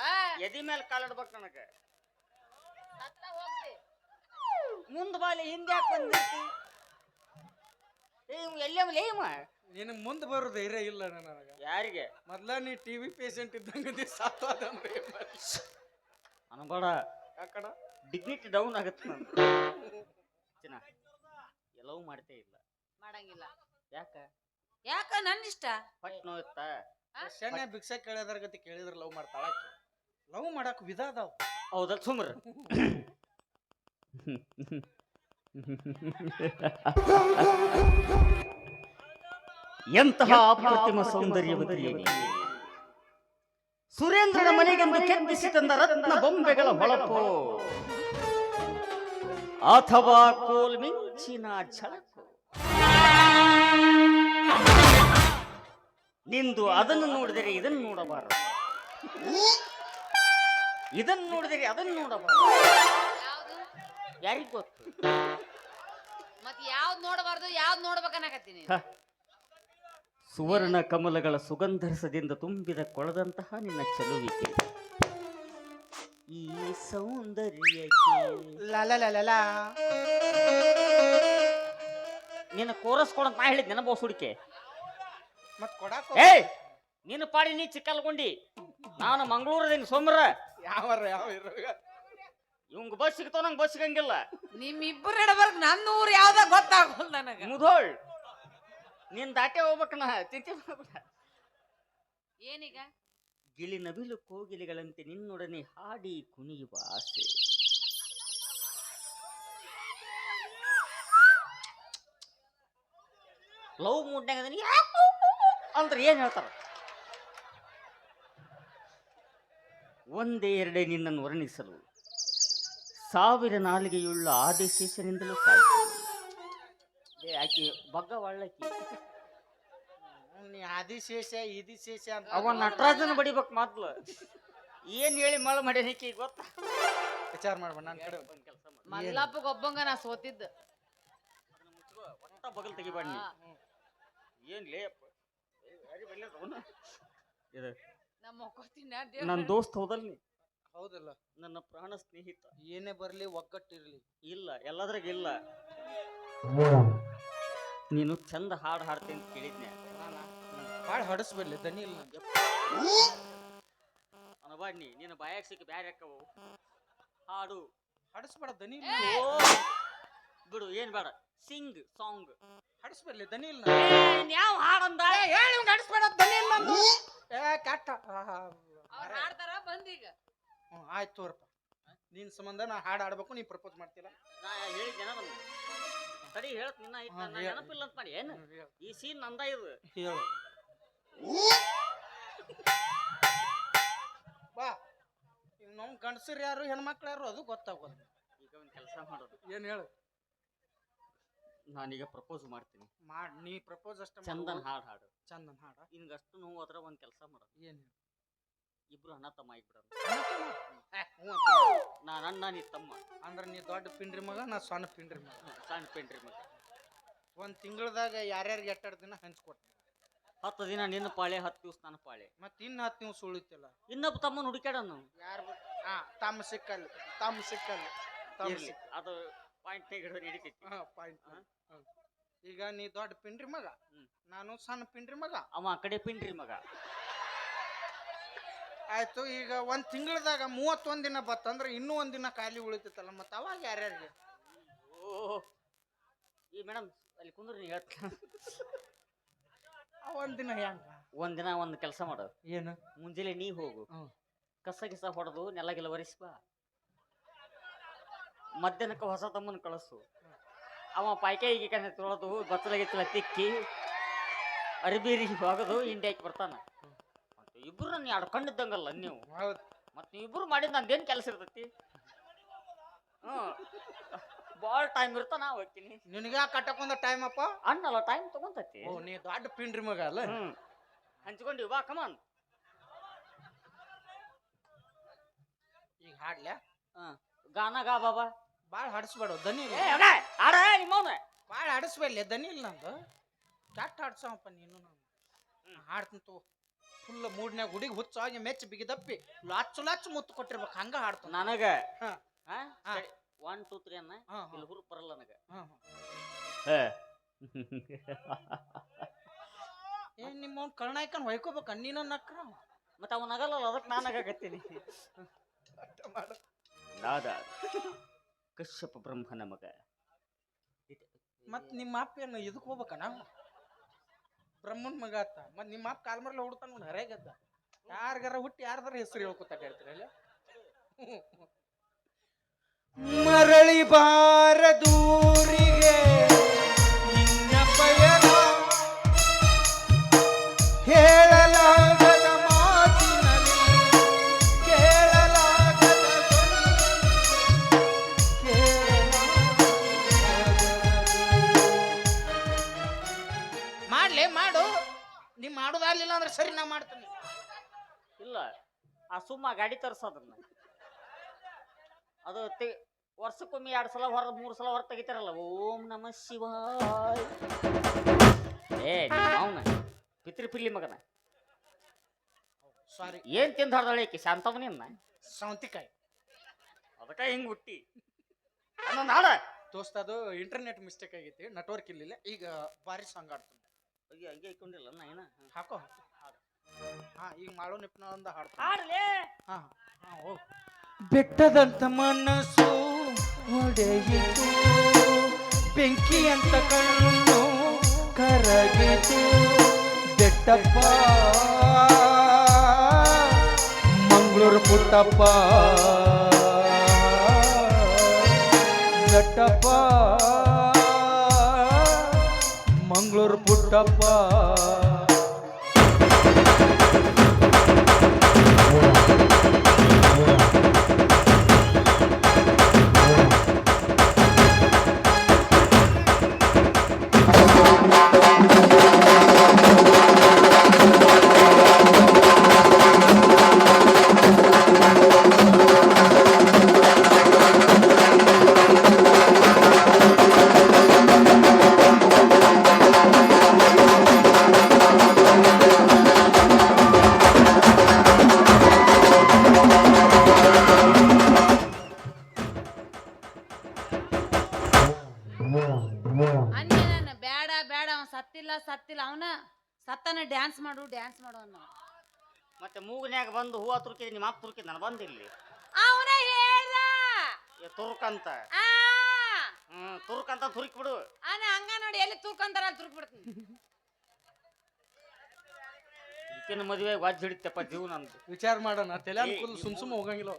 ಎದಿ ಮೇಲೆ ಕಾಲಿಡ್ಬೇಕು ನನಗ ಸತ್ತ ಹೋಗ್ತಿ. ಮುಂದ್ ಬಾಲಿ ಹಿಂದೆ ಯಾಕೆ ಬಂದಿರ್ತಿ ಎಲ್ಲೇ ಇವ ನಿನಗೆ ಮುಂದೆ ಬರೋ ಧೈರ್ಯ ಇಲ್ಲ ನನಗೆ. ಯಾರಿಗೆ ಮೊದ್ಲ ನೀ ಟಿವಿ ಪೇಷಂಟ್ ಇದ್ದಂಗೆ ಸಾತ್ವಾದಂದ್ರೆ ಅನ್ಬೇಡ ಯಾಕಡ ಡಿಗ್ನಿಟಿ ಡೌನ್ ಆಗತ್ತೆ ನಂದು ಚಿನ್ನ ಎಲ್ಲವೂ ಮಾಡ್ತೇ ಇಲ್ಲ ಮಾಡಂಗಿಲ್ಲ. ಯಾಕ ಯಾಕ ನನ್ನ ಇಷ್ಟ. ಹೊಟ್ಟೆ ನೋಯುತ್ತಾ ಶಣ್ಯ ಭಿಕ್ಷೆ ಕೇಳಿದ್ರ ಗತಿ ಕೇಳಿದ್ರ ಲವ್ ಮಾಡ್ತಾಳ. ಲವ್ ಮಾಡಕ್ ವಿಧ ಅದಾವ. ಹೌದಲ್ ಸುಮ್ರ ಎಂತಹ ಅಪ್ರತಿಮ ಸೌಂದರ್ಯವತಿಯೇ ಸುರೇಂದ್ರನ ಮನೆಗೆಂದು ಕೆತ್ತಿಸಿ ತಂದ ರತ್ನ ಬೊಂಬೆಗಳ ಹೊಳಪು ಅಥವಾ ಕೋಲ್ಮಿಂಚಿನ ಝಳಕು ನಿಂದು ಅದನ್ನು ನೋಡಿದರೆ ಇದನ್ನು ನೋಡಬಾರದು, ಇದನ್ನು ನೋಡಿದರೆ ಅದನ್ನು ನೋಡಬಾರದು. ಯಾವ್ದು ಯಾರಿಗ್ ಗೊತ್ತು? ಮತ್ ಯಾವ್ದ್ ನೋಡಬಾರ್ದು ಯಾವ್ದ್ ನೋಡ್ಬೇಕನ್ನಕತ್ತೀನಿ. ಸುವರ್ಣ ಕಮಲಗಳ ಸುಗಂಧರಸದಿಂದ ತುಂಬಿದ ಕೊಳದಂತಹ ನಿನ್ನ ಚಲುವಿಕೆ, ಈ ಸೌಂದರ್ಯಕ್ಕೆ ನಿನ್ನ ಕೋರಸ್ ಕೊಡಂತ ನಾ ಹೇಳಿದ್ ನೆನಪು ಸುಡಿಕೆ. ಮತ್ ಕೊಡಾಕ ಏಯ್ ನೀನು ಪಾಡಿ ನೀ ಚಿಕ್ಕಲ್ಗೊಂಡಿ, ನಾನು ಮಂಗಳೂರದೇನಿ ಸೋಮರ. ಯಾವ ಇರೋಗ ಇವಂಗ ಬಸ್ ಸಿಗ್ತಾವ, ನಂಗೆ ಬಸ್ ಸಿಗಂಗಿಲ್ಲ. ನಿಮ್ಮಿಬ್ಬರು ನಡಬರ್ಕ್ ನನ್ನ ಊರ್ ಯಾವ್ದ ಗೊತ್ತಾಗಲ್ಲ ನನಗ. ಮುಧೋಳ್ ನೀನ್ ದಾಟೆ ಹೋಗ್ಬೇಕ, ನಾ ಚಿಂತೆ ಮಾಡ್ಬೇಡ. ಏನೀಗ ಗಿಳಿ ನವಿಲು ಕೋಗಿಲೆಗಳಂತೆ ನಿನ್ನೊಡನೆ ಹಾಡಿ ಕುಣಿಯುವ ಆಸೆ. ಲವ್ ಮೂಡ್ನಾಗ ಅಂದ್ರೆ ಏನ್ ಹೇಳ್ತಾರ? ಒಂದೇ ಎರಡೇ ನಿನ್ನನ್ನು ವರ್ಣಿಸಲು ಸಾವಿರ ನಾಲಿಗೆಯುಳ್ಳ ಆದಿಶೇಷನಿಂದಲೂ ಸಾಧ್ಯ. ಆಕಿ ಬಗ್ಗ ಒಳ್ಳಕಿ, ನೀ ಆದಿಶೇಷ ಇದಿಶೇಷ ಅಂತ ಅವ ನಟರಾಜನ ಬಡಿಬೇಕು ಮೊದ್ಲು. ಏನ್ ಹೇಳಿ ಮಳ ಮಾಡ್ಯಾನಿಕಿ ಗೊತ್ತಾ? ವಿಚಾರ ಮಾಡ್ಬೇಡ. ನಾನು ಕಡೆ ಒಂದ್ ಕೆಲಸ ಮಾಡಿ, ಮಲ್ಲಪ್ಪಗ ಒಬ್ಬಂಗ ನಾ ಸೋತಿದ್ದ. ಒಟ್ಟ ಬಗಲ್ ತೆಗಿಬೇಡ ನೀ. ಏನ್ ಲೇ ಅಪ್ಪ ಇದು ನಮ್ಮ ಒಕ್ಕೋತಿನ ನನ್ನ ದೋಸ್ತ್ ಹೌದಲ್ ನೀ, ಹೌದಲ್ಲ. ನನ್ನ ಪ್ರಾಣ ಸ್ನೇಹಿತ. ಏನೇ ಬರ್ಲಿ ಒಗ್ಗಟ್ಟಿರ್ಲಿ. ಇಲ್ಲ ಎಲ್ಲದ್ರಾಗ ಇಲ್ಲ. ನೀನು ಚಂದ ಹಾಡು ಹಾಡ್ತೀನಿ ಅಂತ ಕೇಳಿದ್ನೆ. ಭಾಳ ಹಡಸ್ಬಿಡ್ಲಿ, ದನಿ ಇಲ್ಲ ನಂಗೆ. ಅನಬಾಡ್ನಿ ನೀನು ಬಾಯಾಗ ಸಿಕ್ಕ ಬ್ಯಾರೆ ಅಕ್ಕವು ಹಾಡು ಹಡಸ್ಬೇಡ, ದನಿ ಇಲ್ಲ. ಓ ಬಿಡು, ಏನ್ ಬೇಡ. ಸಿಂಗ್ ಸಾಂಗ್ ಹಡಸ್ಬಿಡ್ಲಿ, ದನಿ ಇಲ್ಲ. ಯಾವ ಹಾಡಂದ ಹೇಳಿ ಹಡಸ್ಬೇಡ, ದನಿ ಇಲ್ಲ ನಂದು. ಕೆಟ್ಟ ಅವ್ರು ಹಾಡ್ತಾರ ಬಂದೀಗ. ಆಯ್ತು ತೋರಪ್ಪ. ನಿನ್ ಸಂಬಂಧ ನಾ ಹಾಡು ಆಡ್ಬೇಕು, ನೀ ಪ್ರಪೋಸ್ ಮಾಡ್ತಿಲ್ಲ. ನಾ ಹೇಳಿದ್ದೇನ ಬಂದು ತಡಿ ಹೇಳತ್ ನಿನ್ನ ಐತ್, ನನ್ನ ನೆನಪಿಲ್ಲ ಅಂತ ಮಾಡಿ ಏನು ಈ ಸೀನ್ ನಂದ ಇದು. ಹೇಳು ಬಾ. ಈಗ ನಾವು ಗಂಡಸರು ಯಾರು ಹೆಣ್ಮಕ್ಳು ಯಾರು ಅದು ಗೊತ್ತಾಗೋದು. ಈಗ ಒಂದ್ ಕೆಲಸ ಮಾಡೋದು, ಏನ್ ಹೇಳು. ನಾನೀಗ ಪ್ರಪೋಸ್ ಮಾಡ್ತೀನಿ. ನೀ ಪ್ರಪೋಸ್ ಅಷ್ಟ ಚಂದನ್ ಹಾಡು ಹಾಡು. ಚಂದನ್ ಹಾಡ. ನಿನ್ಗಷ್ಟು ನೋವು ಅದ್ರ ಒಂದ್ ಕೆಲಸ ಮಾಡೋದು, ಏನ್ ಇಬ್ರು ಅಣ್ಣ ತಮ್ಮ ಆಗಿಬಿಡೋದು. ನಾನು ಅಣ್ಣ ನೀ ತಮ್ಮ. ಅಂದ್ರ ನೀ ದೊಡ್ಡ ಪಿಂಡ್ರಿ ಮಗ, ನಾ ಸಣ್ಣ ಪಿಂಡ್ರಿ ಮಗ. ಸಣ್ಣ ಪೇಂಟ್ರಿ ಮಗ. ಒಂದ್ ತಿಂಗಳದಾಗ ಯಾರ್ಯಾರಿಗೆ ಎಟ್ಟಾಡ್ ದಿನ ಹಂಚ್ಕೊಟ್ಟಿ. 10 ದಿನ ನಿನ್ನ ಪಾಳೆ, 10 ದಿವಸ ನನ್ನ ಪಾಳೆ. ಮತ್ ಇನ್ನ 10 ದಿವ್ಸ ಉಳಿತಿಲ್ಲ. ಇನ್ನೊಬ್ಬ ತಮ್ಮನ ಹುಡುಕ್ಯಾಡನು. ಯಾರು ತಮ್ಮ ಸಿಕ್ಕಲ್ಲ. ಇರ್ಲಿ, ಅದು ಪಾಯಿಂಟ್ ಹಿಡಿತೈತಿ. ಪಾಯಿಂಟ್. ಈಗ ನೀ ದೊಡ್ಡ ಪಿಂಡ್ರಿ ಮಗ, ನಾನು ಸಣ್ಣ ಪಿಂಡ್ರಿ ಮಗ. ಅವ ಆ ಕಡೆ ಪಿಂಡ್ರಿ ಮಗ. ಆಯ್ತು. ಈಗ ಒಂದ್ ತಿಂಗಳದಾಗ 31 ದಿನ ಬತ್ತಂದ್ರ ಇನ್ನೂ ಒಂದ್ ದಿನ ಖಾಲಿ ಉಳಿತೈತಲ್ಲ, ಮತ್ತ ಅವಾಗ ಯಾರ್ಯಾರಿಗೆ? ಓ ಈ ಮೇಡಮ್ ಅಲ್ಲಿ ಕುಂದ್ರ ನೀ ಹೇಳ್ತ ಒಂದ್ ದಿನ ಹೆಂಗ ಒಂದಿನ ಒಂದು ಕೆಲಸ ಮಾಡು. ಏನು ಮುಂಜಾನೆ ನೀ ಹೋಗು, ಹ್ಮ್. ಕಸ ಗಿಸ ಹೊಡೆದು ನೆಲ ಗಿಲ ಒರೆಸಿ ಬಾ. ಮಧ್ಯಾಹ್ನಕ್ಕೆ ಹೊಸ ತಮ್ಮನ ಕಳಿಸು. ಅವ ಪಾಯ್ಕೆ ಈಗ ತೊಳೆದು ಬಚ್ಚಲಾಗಿತ್ತಲ್ಲ ತಿಕ್ಕಿ ಅರಿಬೀರಿ ಹೋಗೋದು ಹಿಂಡಿ ಹಾಕಿ ಬರ್ತಾನ. ಮತ್ತೆ ಇಬ್ರು ನಾನು ಎರಡು ಕಂಡಿದ್ದಂಗಲ್ಲ ನೀವು. ಹೌದು. ಮತ್ತೆ ನೀವು ಇಬ್ರು ಮಾಡಿದ ನಂದೇನು ಕೆಲಸ ಇರ್ತೈತಿ? ಭಾಳ ಟೈಮ್ ಇರ್ತಾನ ನಾ ಹೋಗ್ತೀನಿ. ನಿನಗ ಕಟ್ಟಕೊಂದ ಟೈಮ್ ಅಪ್ಪ. ಅನ್ನಲ್ಲ ಟೈಮ್ ತಗೊಂತೈತಿ. ಓ ನೀ ದೊಡ್ಡ ಪಿಂಡ್ರಿ ಮಗ ಅಲ್ಲ. ಹಂಚ್ಕೊಂಡಿವಿ ಬಾ ಕಮಾನ್. ಈಗ ಹಾಡ್ಲ್ಯಾ? ಗಾನ ಗಾ ಬಾಬಾ. ಭಾಳ ಹಾಡಿಸ್ಬೇಡ ದನಿ ಇಲ್ಲ. ಆಡ ನಿಮ್ಮವನ ಭಾಳ ಹಾಡಿಸ್ಬೇಡ್ಲಿ ದನಿ ಇಲ್ಲ ನಂದು. ಕೆಟ್ಟ ಹಾಡ್ಸವಪ್ಪ ನೀನು. ನಾನು ಹಾಡ್ತಂತು ಫುಲ್ ಮೂಡ್ನ್ಯಾಗ ಹುಡುಗಿ ಹುಚ್ಚಾಗಿ ಮೆಚ್ಚಿ ಬಿಗಿದಪ್ಪಿ ಲಾಚು ಮುತ್ತು ಕೊಟ್ಟಿರ್ಬೇಕು ಹಂಗ ಹಾಡ್ತಾನ. ನನಗ ಹಾ. 1 2 3 ಅನ್ನ ಇಲ್ಲಿ ಹುರುಪ್ ಬರಲ್ಲ ನನಗ. ಏನ್ ನಿಮ್ಮ ಕರ್ನಾಯಕನ್ ಹೊಯ್ಕೋಬೇಕ ನೀನ ನಕ್ರ. ಮತ್ತ ಅವ ನಗಲ್ಲ ಅದಕ್ಕೆ ನಾನು ನಗಾಕತ್ತೀನಿ. ನಾದ ಕಶ್ಯಪ ಬ್ರಹ್ಮನ ಮಗ. ಮತ್ ನಿಮ್ಮ ಅಪ್ಪ ಏನು ಇದಕ್ ಹೋಗ್ಬೇಕನ ಬ್ರಹ್ಮನ್ ಮಗ ಆತ. ಮತ್ ನಿಮ್ಮ ಅಪ್ಪ ಕಾಲ್ಮರ್ಲೆ ಹುಡ್ತಾನ ನೋಡಿ ಹರೇಗದ್ದ. ಯಾರಿಗಾರ ಹುಟ್ಟಿ ಯಾರ್ದಾರ ಹೆಸರು ಹೇಳ್ಕೊತ ಹೇಳ್ತೀರಲ್ಲ. ಮರಳಿ ಬಾರದೂರಿಗೆ ನಿನ್ನ ಪಯಣ ಹೇಳಲಾಗದ ಮಾತಿನಲ್ಲಿ ಕೇಳಲಾಗದ ಮಾಡ್ಲೇ ಮಾಡು. ನೀ ಮಾಡುದಾಗ್ಲಿಲ್ಲ ಅಂದ್ರೆ ಸರಿ ನಾ ಮಾಡ್ತೀನಿ. ಇಲ್ಲ ಆ ಸುಮ್ಮ ಗಾಡಿ ತರ್ಸೋದನ್ನ ಅದು ವರ್ಷಕ್ಕೊಮ್ಮೆ 2 ಸಲ 3 ಸಲ ಹೊರ ತೆಗಿತಾರಲ್ಲ. ಓಂ ನಮ ಶಿವಾಯ. ಅವನ ಪಿತೃಪಿಲ್ಲಿ ಮಗನ ಸಾರಿ ಏನ್ ತಿಂದ ಹೊರದಳಿಕೆ ಶಾಂತವನಿನ್ನ ಸೌಂತಿಕಾಯಿ. ಅದಕ್ಕೆ ಹಿಂಗ್ ಹುಟ್ಟಿ ನಾಡ ದೋಸ್ತ ಅದು ಇಂಟರ್ನೆಟ್ ಮಿಸ್ಟೇಕ್ ಆಗೈತಿ. ನೆಟ್ವರ್ಕ್ ಇಲ್ಲಿಲ್ಲ. ಈಗ ಬಾರಿ ಸಾಂಗ್ ಆಡ್ತೀನಿ. ಹಂಗೆ ಹಾಕೊಂಡಿಲ್ಲ ನಾ ಏನ ಹಾಕೋ ಹಾ ಈಗ ಮಾಡೋ ನಿಪ್ನಂದ ಹಾಡ್ತೀನಿ. ಹಾಡ್ಲೇ. ಹಾ ಹಾ ಹೋಗ್. ಬೆಟ್ಟದಂತ ಮನಸ್ಸು ಒಡೆಯಿತು, ಬೆಂಕಿ ಅಂತ ಕಣ್ಣು ಕರಗಿತು. ಬೆಟ್ಟಪ್ಪ ಮಂಗಳೂರು ಪುಟ್ಟಪ್ಪ ಬೆಟ್ಟಪ್ಪ ಮಂಗಳೂರು ಪುಟ್ಟಪ್ಪ. ಅಂದೆ ನಾನು ಬೇಡ ಬೇಡ ಅವ್ನು ಸತ್ತಿಲ್ಲ ಅವನ ಸತ್ತನ ಡ್ಯಾನ್ಸ್ ಮಾಡು ಅನ್ನೋ. ಮತ್ತೆ ಮೂಗನ್ಯಾಗ ಬಂದು ಹೂವ ತುರ್ಕಿದ್ ನಿಮ್ಮ ಅಪ್ಪ ತುರ್ಕಿದ್ ನಾನು ಬಂದಿಲ್ಲಿ ಅವನ ಹೇಳ್ದ ತುರ್ಕಂತ. ತುರ್ಕಂತ ತುರ್ಕಿ ಬಿಡು. ಹಂಗ ನೋಡಿ ಎಲ್ಲಿ ತೂಕಂತಾರ ಅಲ್ಲಿ ತುರ್ಕ್ ಬಿಡ್ತೀನಿ. ಈಕಿನ ಮದುವೆ ವಾಜ್ ಹಿಡಿತಪ್ಪ ಜೀವನ ಅಂತ ವಿಚಾರ ಮಾಡೋಣ. ತಲೆ ಅನ್ಕೂಲ ಸುಮ್ ಹೋಗಂಗಿಲ್ಲ.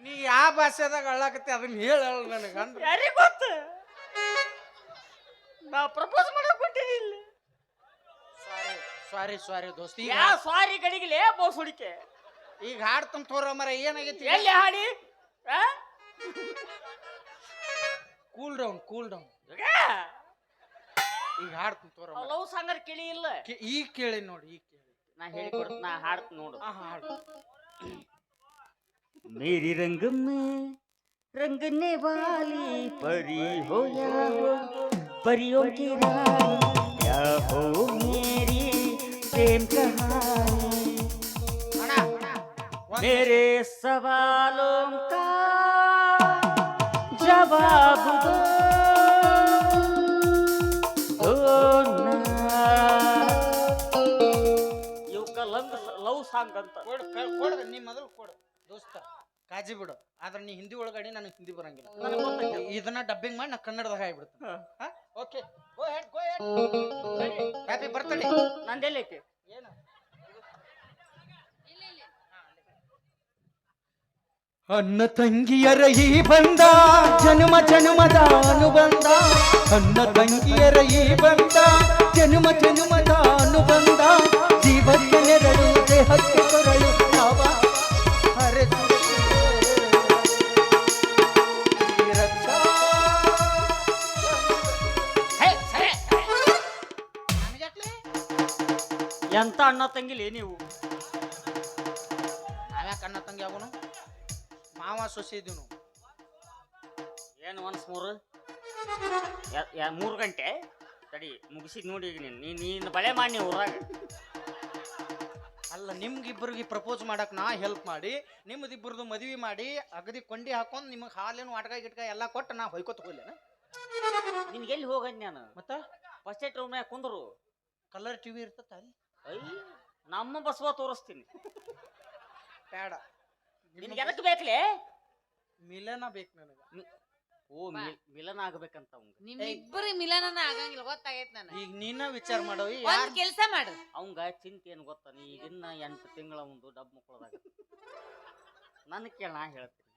ನೀ ಯಾವ ಭಾಷೆದಾಗ ಅಳ್ಳಾಕತ್ತಿ ಅದನ್ನ ಹೇಳ ನನಗ. ಯಾರಿಗ ಗೊತ್ತ? ನಾ ಪ್ರಪೋಸ್ ಮಾಡಕ್ ಕೊಟ್ಟಿನಿ ಇಲ್ಲಿ. ಸಾರಿ ದೋಸ್ತಿ. ಯಾವ ಸಾರಿ ಗಡಿಗಿಲೆ ಬೋಸ್ ಹುಡಿಕೆ. ಈಗ ಹಾಡ್ತಂತ ತೋರ ಮರ ಏನಾಗೈತಿ? ಎಲ್ಲಿ ಹಾಡಿ? Cool down. ಈಗ ಹಾಡ್ತಂತ ತೋರ ಲವ್ ಸಾಂಗರ್ ಕೇಳಿ ಇಲ್ಲ. ಈಗ ಕೇಳಿ ನೋಡಿ. ಈಗ ಕೇಳಿ ನಾ ಹೇಳಿ ಕೊಡ್ತ ನಾ ಹಾಡ್ತ ನೋಡು. ಹಾಡು. मेरी रंग में रंगने वाली परी हो या हो परियों की रानी या हो मेरी प्रेम कहानी. मेरे सवालों का जवाब दो ना. ಇವಕ್ಕ ಲವ್ ಸಾಂಗ್ ಅಂತ ದೋಸ್ತ ಕಾಜಿ ಬಿಡು ಆದ್ರೆ ನೀ ಹಿಂದಿ ಒಳಗಡೆ ನನಗೆ ಹಿಂದಿ ಬರಂಗಿಲ್ಲ ನನಗ್ ಗೊತ್ತೈತಿ. ಇದನ್ನ ಡಬ್ಬಿಂಗ್ ಮಾಡಿ ನಾ ಕನ್ನಡದಾಗ ಆಗ್ಬಿಡ್ತೀನಿ okay go ahead happy birthday ನಂದೆಲ್ಲೈತಿ ಏನು ಇಲ್ಲ ಇಲ್ಲ ಅನ್ನ ತಂಗಿಯರ ಈ ಬಂದ ಜನ್ಮ ಜನ್ಮದ ಅನುಬಂಧ ಅನ್ನ ತಂಗಿಯರ ಈ ಬಂದ ಜನ್ಮ ಜನ್ಮದ ಅನುಬಂಧ ಜೀವಕ್ಕೆ ನೆರಳು ದೇಹಕ್ಕೆ ಕೊರಳು ಯಾವ ಹರೆ ಎಂತ ಅಣ್ಣ ತಂಗಿಲಿ ನೀವು ನಾವ್ಯಾಕೆ ಅಣ್ಣ ತಂಗಿ ಆಗೋನು ಮಾವ ಸೊಸೆ ಇದೀವಿ ನಾವು ಏನು ಒನ್ಸ್ 3 ಗಂಟೆ ತಡಿ ಮುಗಿಸಿದ್ ನೋಡಿ ಈಗ ನೀನು ಬಳೆ ಮಾಡಿ ನೀವು ಊರಾಗ ಅಲ್ಲ ನಿಮ್ಗಿಬ್ಬರಿಗೆ ಪ್ರಪೋಸ್ ಮಾಡಕ್ ನಾ ಹೆಲ್ಪ್ ಮಾಡಿ ನಿಮ್ಮದಿಬ್ಬರದು ಮದ್ವಿ ಮಾಡಿ ಅಗದಿ ಕೊಂಡಿ ಹಾಕೊಂಡ್ ನಿಮಗೆ ಹಾಲೇನು ಆಟಕ ಗಿಟ್ಕ ಎಲ್ಲ ಕೊಟ್ಟು ನಾ ಹೊಯ್ಕೋತ ಹೋಗ್ಲೇನ ನಿನ್ಗೆ ಎಲ್ಲಿ ಹೋಗಂದ್ ನಾನು ಮತ್ತ ಫಸ್ಟ್ ಏಟ್ ರೂಮ್ನಾಗ ಕುಂದ್ರು ಕಲರ್ ಟಿವಿ ಇರ್ತತ್ತ ಅಲ್ಲಿ ಐ ನಮ್ಮ ಬಸವ ತೋರಿಸ್ತೀನಿ ಬೇಡ ನಿನ್ಗೆ ಎದಕ್ ಬೇಕ್ಲೆ ಮಿಲನ ಬೇಕು ನನಗೆ ಓ ಮಿಲನ ಆಗ್ಬೇಕಂತ ಅವಂಗ ನಿಮ್ಮಿಬ್ಬರಿಗೆ ಮಿಲನನ ಆಗಂಗಿಲ್ಲ ಗೊತ್ತಾಗೈತ್ ನನಗೆ ಈಗ ನೀನ ವಿಚಾರ ಮಾಡವಿ ಒಂದ್ ಕೆಲ್ಸ ಮಾಡು ಅವಂಗ ಚಿಂತೆ ಏನು ಗೊತ್ತ ನೀ ಇನ್ನ 8 ತಿಂಗಳ ಒಂದು ಡಬ್ ಮಕ್ಕಳದಾಗ ನನ್ನ ಕೇಳ ನಾ ಹೇಳ್ತೀನಿ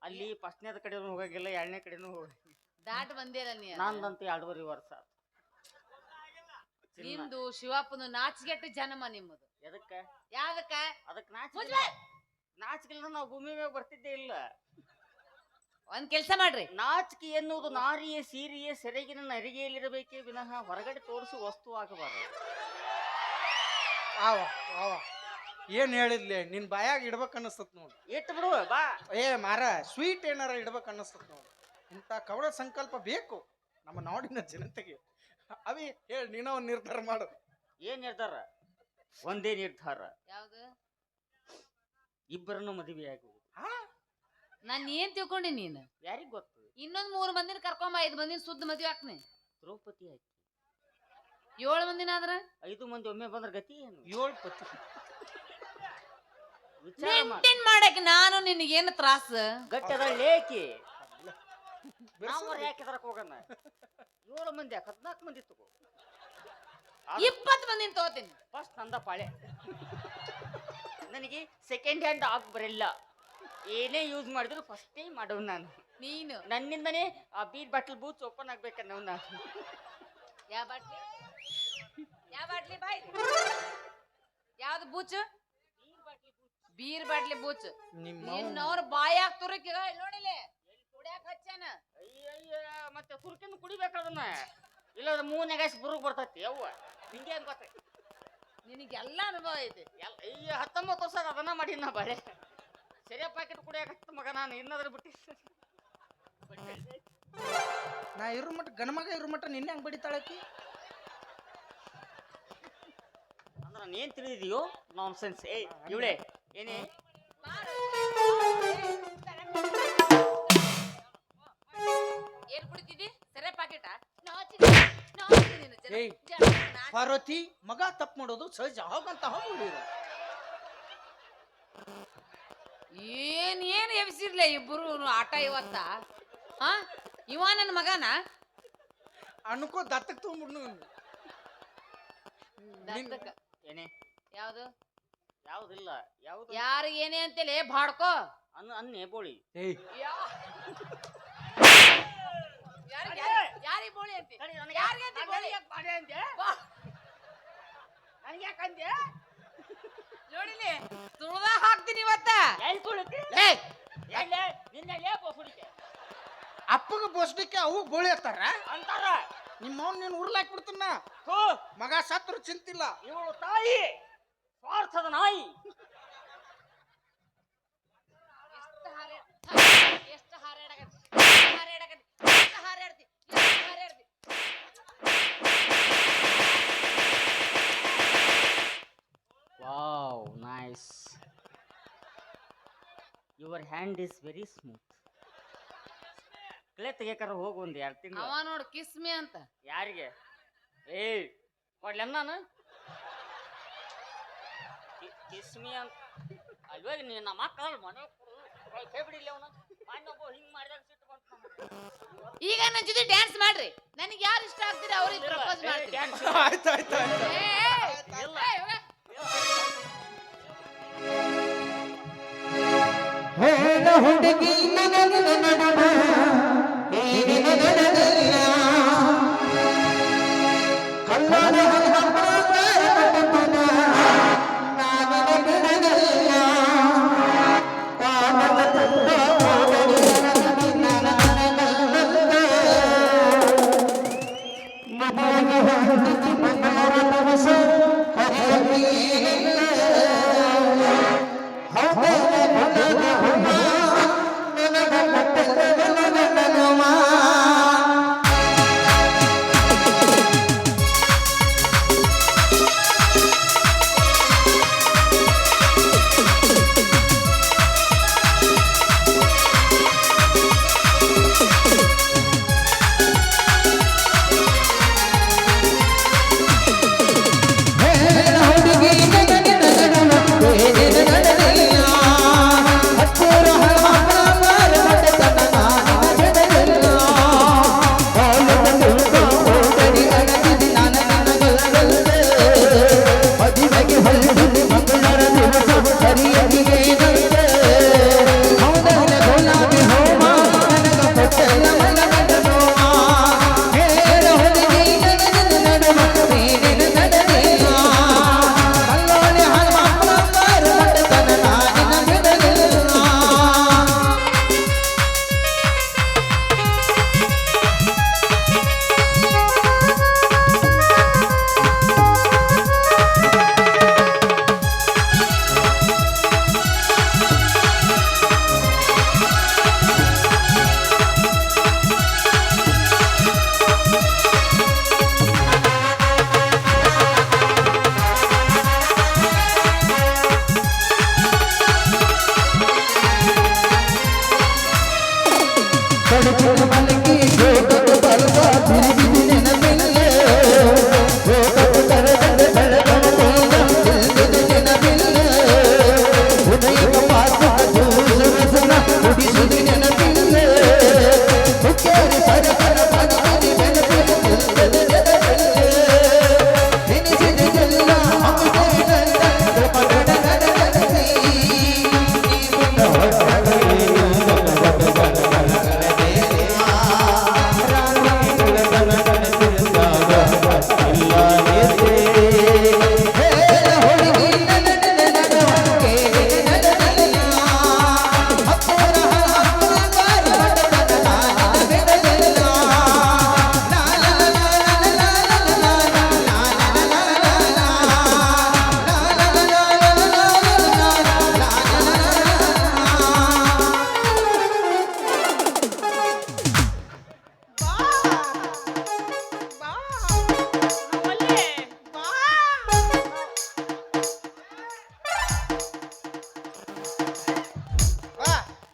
ಅಲ್ಲಿ ಫಸ್ಟ್ನೇದ ಕಡೆನೂ ಹೋಗಂಗಿಲ್ಲ 2ನೇ ಕಡೆನೂ ಹೋಗಂಗಿಲ್ಲ ದಾಟ್ ಬಂದಿಲ್ಲ ನೀ ನಂದಂತೂ 2.5 ವರ್ಷ ನಿಮ್ದು ಶಿವಪ್ಪನ ನಾಚಿಗೆಟ್ಟು ಜನ್ಮ ನಿಮ್ಮದು ಎದಕ್ಕ ಯಾವ್ದಕ್ಕ ಅದಕ್ಕೆ ಮುಚ್ಬೇ. ನಾಚಿಕೆಲ್ಲ ನಾವು ಭೂಮಿ ಮ್ಯಾಗ ಬರ್ತಿದ್ದೇ ಇಲ್ಲ ಒಂದ್ ಕೆಲ್ಸ ಮಾಡ್ರಿ ನಾಚಿಕೆ ಎನ್ನುವುದು ನಾರಿಯೇ ಸೀರಿಯೇ ಸೆರಗಿನ ನರಿಗೆಯಲ್ಲಿರಬೇಕೇ ವಿನಃ ಹೊರಗಡೆ ತೋರಿಸಿ ವಸ್ತು ಆಗಬಾರದು ಆವ ಆವ ಏನ್ ಹೇಳಿದ್ಲೆ ನಿನ್ ಬಾಯಾಗ ಇಡ್ಬೇಕು ಅನ್ನಿಸ್ತತ್ ನೋಡು ಇಟ್ಟು ಬಿಡು ಬಾ ಏ ಮಾರ ಸ್ವೀಟ್ ಏನಾರ ಇಡ್ಬೇಕು ಅನ್ನಿಸ್ತತ್ ನೋಡು ಇಂಥ ಕವಳ ಸಂಕಲ್ಪ ಬೇಕು ನಮ್ಮ ನಾಡಿನ ಜನತೆಗೆ ಅವಿ ಹೇಳಿ ನೀನ ಒಂದ್ ನಿರ್ಧಾರ ಮಾಡು ಏನ್ ನಿರ್ಧಾರ ಒಂದೇ ನಿರ್ಧಾರ ಯಾವ್ದು ಇಬ್ಬರನ್ನು ಮದುವೆ ಆಗುವುದು ನಾನ್ ಏನ್ ತಿಳ್ಕೊಂಡಿ ನೀನ್ ಯಾರಿಗ್ ಗೊತ್ತು ಇನ್ನೊಂದ್ 3 ಮಂದಿನ ಕರ್ಕೊಂಬ 5 ಮಂದಿನ ಸುದ್ದ ಮದ್ವೆ ಹಾಕ್ನಿ ದ್ರೌಪದಿ ಆಕಿ 7 ಮಂದಿನ ಆದ್ರ 5 ಮಂದಿ ಒಮ್ಮೆ ಬಂದ್ರ ಗತಿ ಏನು 7 ಪತಿ ವಿಚಾರ ಮಾಡು. ಮೇಂಟೈನ್ ಮಾಡಕ್ ನಾನು ನಿನಗೇನು ತ್ರಾಸ ಗಟ್ಟಿ ಅದ ಲೇಕಿ ನಾವು ಯಾಕೆ ತರಕ್ ಹೋಗಣ 7 ಮಂದಿ 14 ಮಂದಿ ತಗೋ 20 ಮಂದಿನ ತಗೋತೀನಿ ಫಸ್ಟ್ ನಂದ ಪಾಳೆ ನನಗೆ ಸೆಕೆಂಡ್ ಹ್ಯಾಂಡ್ ಆಗ್ ಬರಲ್ಲ ಏನೇ ಯೂಸ್ ಮಾಡಿದ್ರು ಫಸ್ಟೇ ಮಾಡವ್ ನಾನು ನೀನು ನನ್ನಿಂದನೇ ಆ ಬೀರ್ ಬಾಟಲ್ ಬೂತ್ ಓಪನ್ ಆಗ್ಬೇಕನ್ನವ್ ನಾನು ಯಾವ ಬಾಟ್ಲಿ ಬಾಯ್ ಯಾವ್ದು ಬೂಚ್ ಬೀರ್ ಬಾಟ್ಲಿ ಬೂಚ್ ನಿನ್ನವ್ರ ಬಾಯಾಗ ತುರುಕಿ ನೋಡಿಲೆ ಕುಡಿಯಾಕ ಹಚ್ಚಾನ ಅಯ್ಯಯ್ಯ ಮತ್ತೆ ಸುರ್ಕಿಂದ ಕುಡಿಬೇಕು ಅದನ್ನ ಇಲ್ಲದ್ರ ಮೂನ್ಯಾಗ ಬುರುಗ್ ಬರ್ತೈತಿ ಅವ್ವ ನಿಂಗೆ ಏನ್ ಗೊತ್ತೈತಿ ನಿನಗೆಲ್ಲ ಅನುಭವ ಐತಿ ಅಯ್ಯ 19 ವರ್ಷ ಅದನ್ನ ಮಾಡಿ ನಾ ಬಳೆ ಸರಿಯ ಪ್ಯಾಕೆಟ್ ಕುಡಿಯಾಕತ್ತ ಮಗ ನಾನು ಇನ್ನಾದ್ರೂ ಬಿಟ್ಟಿ ನಾ ಇರು ಮಟ್ಟ ಗಣಮಗ ಇರು ಮಟ್ಟ ನಿನ್ನೆ ಹಂಗ್ ಬಡಿತಾಳಕಿ ಅಂದ್ರ ನೀನ್ ತಿಳಿದಿದೆಯೋ ನಾನ್ ಸೆನ್ಸ್ ಏ ಇವಳೆ ಏನೇ ಏನ್ ಕುಡಿತಿದ್ದಿ ಸರಿ ಪಾಕೆಟ ಏಯ್ ಪಾರ್ವತಿ ಮಗ ತಪ್ಪು ಮಾಡೋದು ಸಹಜ ಹೋಗಂತ ಹೋಗ್ಬಿಡಿ ಏನ್ ಎಬ್ಸಿರ್ಲೆ ಇಬ್ಬರು ಆಟ ಇವತ್ತ ಹಾ ಇವ ನನ್ನ ಮಗನ ಅನ್ಕೋ ದತ್ತಕ್ ತಗೊಂಡ್ಬಿಡ್ನು ದತ್ತಕ್ಕ ಏನೇ ಯಾವ್ದು ಯಾವ್ದಿಲ್ಲ ಯಾವ್ದು ಯಾರು ಏನೇ ಅಂತೇಳಿ ಬಾಡ್ಕೋ ಅನ್ನೇ ಬೋಳಿ ಏಯ್ ಯಾರಿಗೆ ಬೋಳಿ ಅಂತಿ ನೋಡಿಲಿ ತುಳ್ದ ಹಾಕ್ತೀನಿ ಇವತ್ತ ಅಪ್ಪಗ ಬೋಸ್ಡಿಕ್ಕೆ ಅವು ಬೋಳಿ ಹತ್ತಾರ ಅಂತಾರ ನಿಮ್ಮವ್ನ ನೀನ್ ಉರ್ಲಾಕ್ ಬಿಡ್ತನ್ನ ಮಗ ಸತ್ರು ಚಿಂತಿಲ್ಲ ಇವಳು ತಾಯಿ ಸ್ವಾರ್ಥದ ನಾಯಿ ಎಷ್ಟು ಹಾರಾಡಕತ್ತಿ wow nice your hand is very smooth clay ತೆಗಿಯಕಾರ ಹೋಗಿ ಒಂದು 2 ತಿಂಗಳು ಅವ ನೋಡು ಕಿಸ್ಮಿ ಅಂತ ಯಾರಿಗೆ ಏ ಕೊಡ್ಲೇನ್ ನಾನು ಕಿಸ್ಮಿ ಅಂತ ಅಲ್ವಾಗ ನೀನು ನಮ್ಮ ಮಕ್ಕಳು ಮನೆ ಕೈ ಬಿಡಿಲ್ಲ ಅವನ ಮಣ್ಣೊಬ್ಬ ಹಿಂಗ್ ಮಾಡಿದಾಗ ಸಿಟ್ಟು ಬಂತು ನಮಗೆ. ಈಗ ನನ್ನ ಜೊತೆ ಡ್ಯಾನ್ಸ್ ಮಾಡ್ರಿ ನನಗೆ ಯಾರು ಇಷ್ಟ ಆಗ್ತೀರಿ ಅವ್ರಿಗೆ ಪ್ರಪೋಸ್ ಮಾಡ್ತೀನಿ ಆಯ್ತು ಆಯ್ತು ಆಯ್ತು ಏ, ಏ, ಇಲ್ಲ. ಏ, ಹೋಗ. ಹೇಳ ಹುಡುಗಿ ನನಗೆ ನಡುವ ಏನಿನ ನಡೆದಿಲ್ಲ. ಕಳ್ಳನ ನಾನಿನ ಬಿಡಲಿಲ್ಲ. ಕಾಣದ ತುಂಬ ಹೋಗಲಿ ನನ್ನ ನನಗಲ್ಲ. ಮನೆಗೆ ಹೊರಟಿದ್ದು ಮನರ ದಿವಸ ಹರಿಯಲಿಲ್ಲ.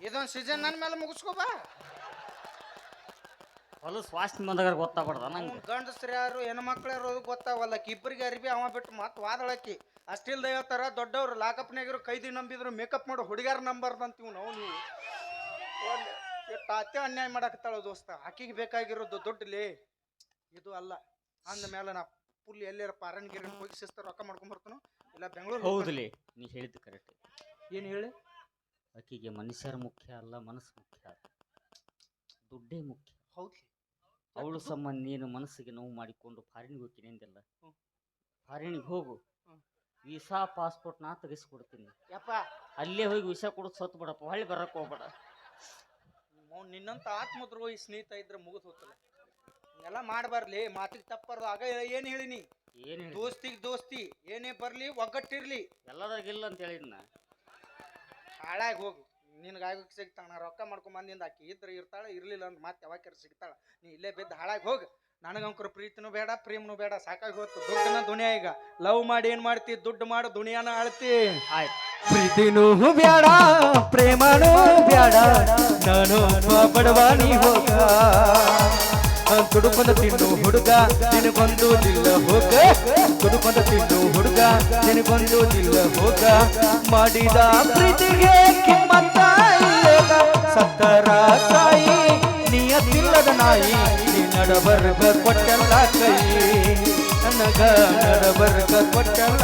ಇದೊಂದು ಸೀಸನ್ ನನ್ನ ಮೇಲೆ ಮುಗಿಸ್ಕೋ ಬಾ. ಹೊಲಸು ವಾಸನೆ ಬಂದಾಗ ಗೊತ್ತಾಗ್ಬಾರ್ದ ನಂಗೆ. ಗಂಡಸ್ರು ಯಾರು ಹೆಣ್ಮಕ್ಳು ಯಾರು ಗೊತ್ತಾವಲ್ಲ. ಇಬ್ಬರಿಗೆ ಅರಿಬಿ ಅವ ಬಿಟ್ಟು ಮತ್ತೆ ವಾದಳಕ್ಕಿ ಅಷ್ಟಿಲ್ದ ಹೇಳ್ತಾರ ದೊಡ್ಡವ್ರು ಲಾಕಪ್ನಾಗಿರೋ ಕೈದಿ ನಂಬಿದ್ರು ಮೇಕಪ್ ಮಾಡೋ ಹುಡುಗಾರ ನಂಬಾರ್ದಂತೀವಿ ನಾವು. ನೀವು ಎಷ್ಟು ಅತ್ಯ ಅನ್ಯಾಯ ಮಾಡಾಕತ್ತಾಳ ದೋಸ್ತ. ಆಕಿಗೆ ಬೇಕಾಗಿರೋದು ದುಡ್ಡಲಿ ಇದು ಅಲ್ಲ. ಅಂದ ಮೇಲೆ ನಾ ಫುಲ್ ಎಲ್ಲಾರ ಪಾರನ್ ಗಿರನ್ ಹೋಗಿ ಶಿಸ್ತ ರೊಕ್ಕ ಮಾಡ್ಕೊಂಡ್ ಬರ್ತಾನು ಇಲ್ಲ ಬೆಂಗಳೂರು. ಹೌದಲಿ ನೀ ಹೇಳಿದ್ದು ಕರೆಕ್ಟ್. ಏನು ಹೇಳಿ? ಆಕಿಗೆ ಮನುಷ್ಯರ ಮುಖ್ಯ ಅಲ್ಲ, ಮನಸ್ಸು ಮುಖ್ಯ ಅಲ್ಲ, ದುಡ್ಡೇ ಮುಖ್ಯ. ಹೌದ್ಲಿ. ಅವಳು ಸಂಬಂಧ ನೀನು ಮನಸ್ಸಿಗೆ ನೋವು ಮಾಡಿಕೊಂಡು ಫಾರಿನಿಗೆ ಹೋಗ್ತೀನಿ ಅಂದಿಲ್ಲ. ಫಾರಿನಿಗೆ ಹೋಗು, ವೀಸಾ ಪಾಸ್ಪೋರ್ಟ್ ನಾ ತೆಗಿಸ್ಕೊಡ್ತೀನಿ. ಯಪ್ಪ ಅಲ್ಲೇ ಹೋಗಿ ವೀಸಾ ಕೊಡೋದು ಸತ್ತು ಬಿಡಪ್ಪ, ಹೊಳ್ಳಿ ಬರಕ್ಕೆ ಹೋಗ್ಬೇಡ. ನಿನ್ನಂತ ಆತ್ಮದ್ರೋಹಿ ಸ್ನೇಹಿತ ಇದ್ರೆ ಮುಗಿದು ಹೋಗ್ತಲ್ಲ. ಎಲ್ಲ ಮಾಡಬಾರ್ಲಿ, ಮಾತಿಗೆ ತಪ್ಪಾರ್ದು. ಆಗ ಏನು ಹೇಳಿನಿ? ಏನು ದೋಸ್ತಿಗೆ ದೋಸ್ತಿ ಏನೇ ಬರ್ಲಿ ಒಗ್ಗಟ್ಟಿರ್ಲಿ. ಎಲ್ಲದಾಗಿಲ್ಲ ಅಂತ ಹೇಳಿದ್ನ. ಹಾಳಾಗಿ ಹೋಗು, ನಿನಗಾಗಕ್ಕೆ ಸಿಗ್ತಾಳ. ನಾ ರೊಕ್ಕ ಮಾಡ್ಕೊಂಡ್ ಬಂದಿಂದ ಆಕಿ ಇದ್ರೆ ಇರ್ತಾಳೆ, ಇರ್ಲಿಲ್ಲ ಅಂದ್ರೆ ಮತ್ತೆ ಯಾವಾಗ ಸಿಗ್ತಾಳ. ನೀ ಇಲ್ಲೇ ಬಿದ್ದು ಹಾಳಾಗಿ ಹೋಗು. ನನಗಂಕರು ಪ್ರೀತಿನೂ ಬೇಡ, ಪ್ರೇಮನೂ ಬೇಡ, ಸಾಕಾಗಿ ಹೋಗ್ತು. ದುಡ್ಡನ ದುನಿಯಾ. ಈಗ ಲವ್ ಮಾಡಿ ಏನ್ ಮಾಡ್ತಿ? ದುಡ್ಡು ಮಾಡು, ದುನಿಯಾನ ಆಳ್ತಿ. ಆಯ್ತು. ಪ್ರೀತಿನೂ ಬ್ಯಾಡ, ಪ್ರೇಮನೂ ಬ್ಯಾಡ, ನಾನು ಬಡವಾನಿ ಹೋಗ ದುಡುಕೊಂಡ ತಿನ್ನು ಹುಡುಗ ನಿನಗೊಂದು ದಿಲ್ಲ ಹೋಗ ದುಡುಕೊಂಡ ತಿನ್ನು ಹುಡುಗ ನಿನಗೊಂದು ದಿಲ್ಲ ಹೋಗ ಮಾಡಿದ ಪ್ರೀತಿಗೆ ಕಿಮ್ಮತ್ತ ಇಲ್ಲದ ಸತ್ತರ ಸಾಯಿ ನಿಯತ್ತಿಲ್ಲದ ನಾಯಿ ನೀ ನಡಬರ್ಗ ಕೊಟ್ಟಲ್ಲ ಕೈ ನನಗ ನಡಬರ್ಗ ಕೊಟ್ಟಲ್ಲ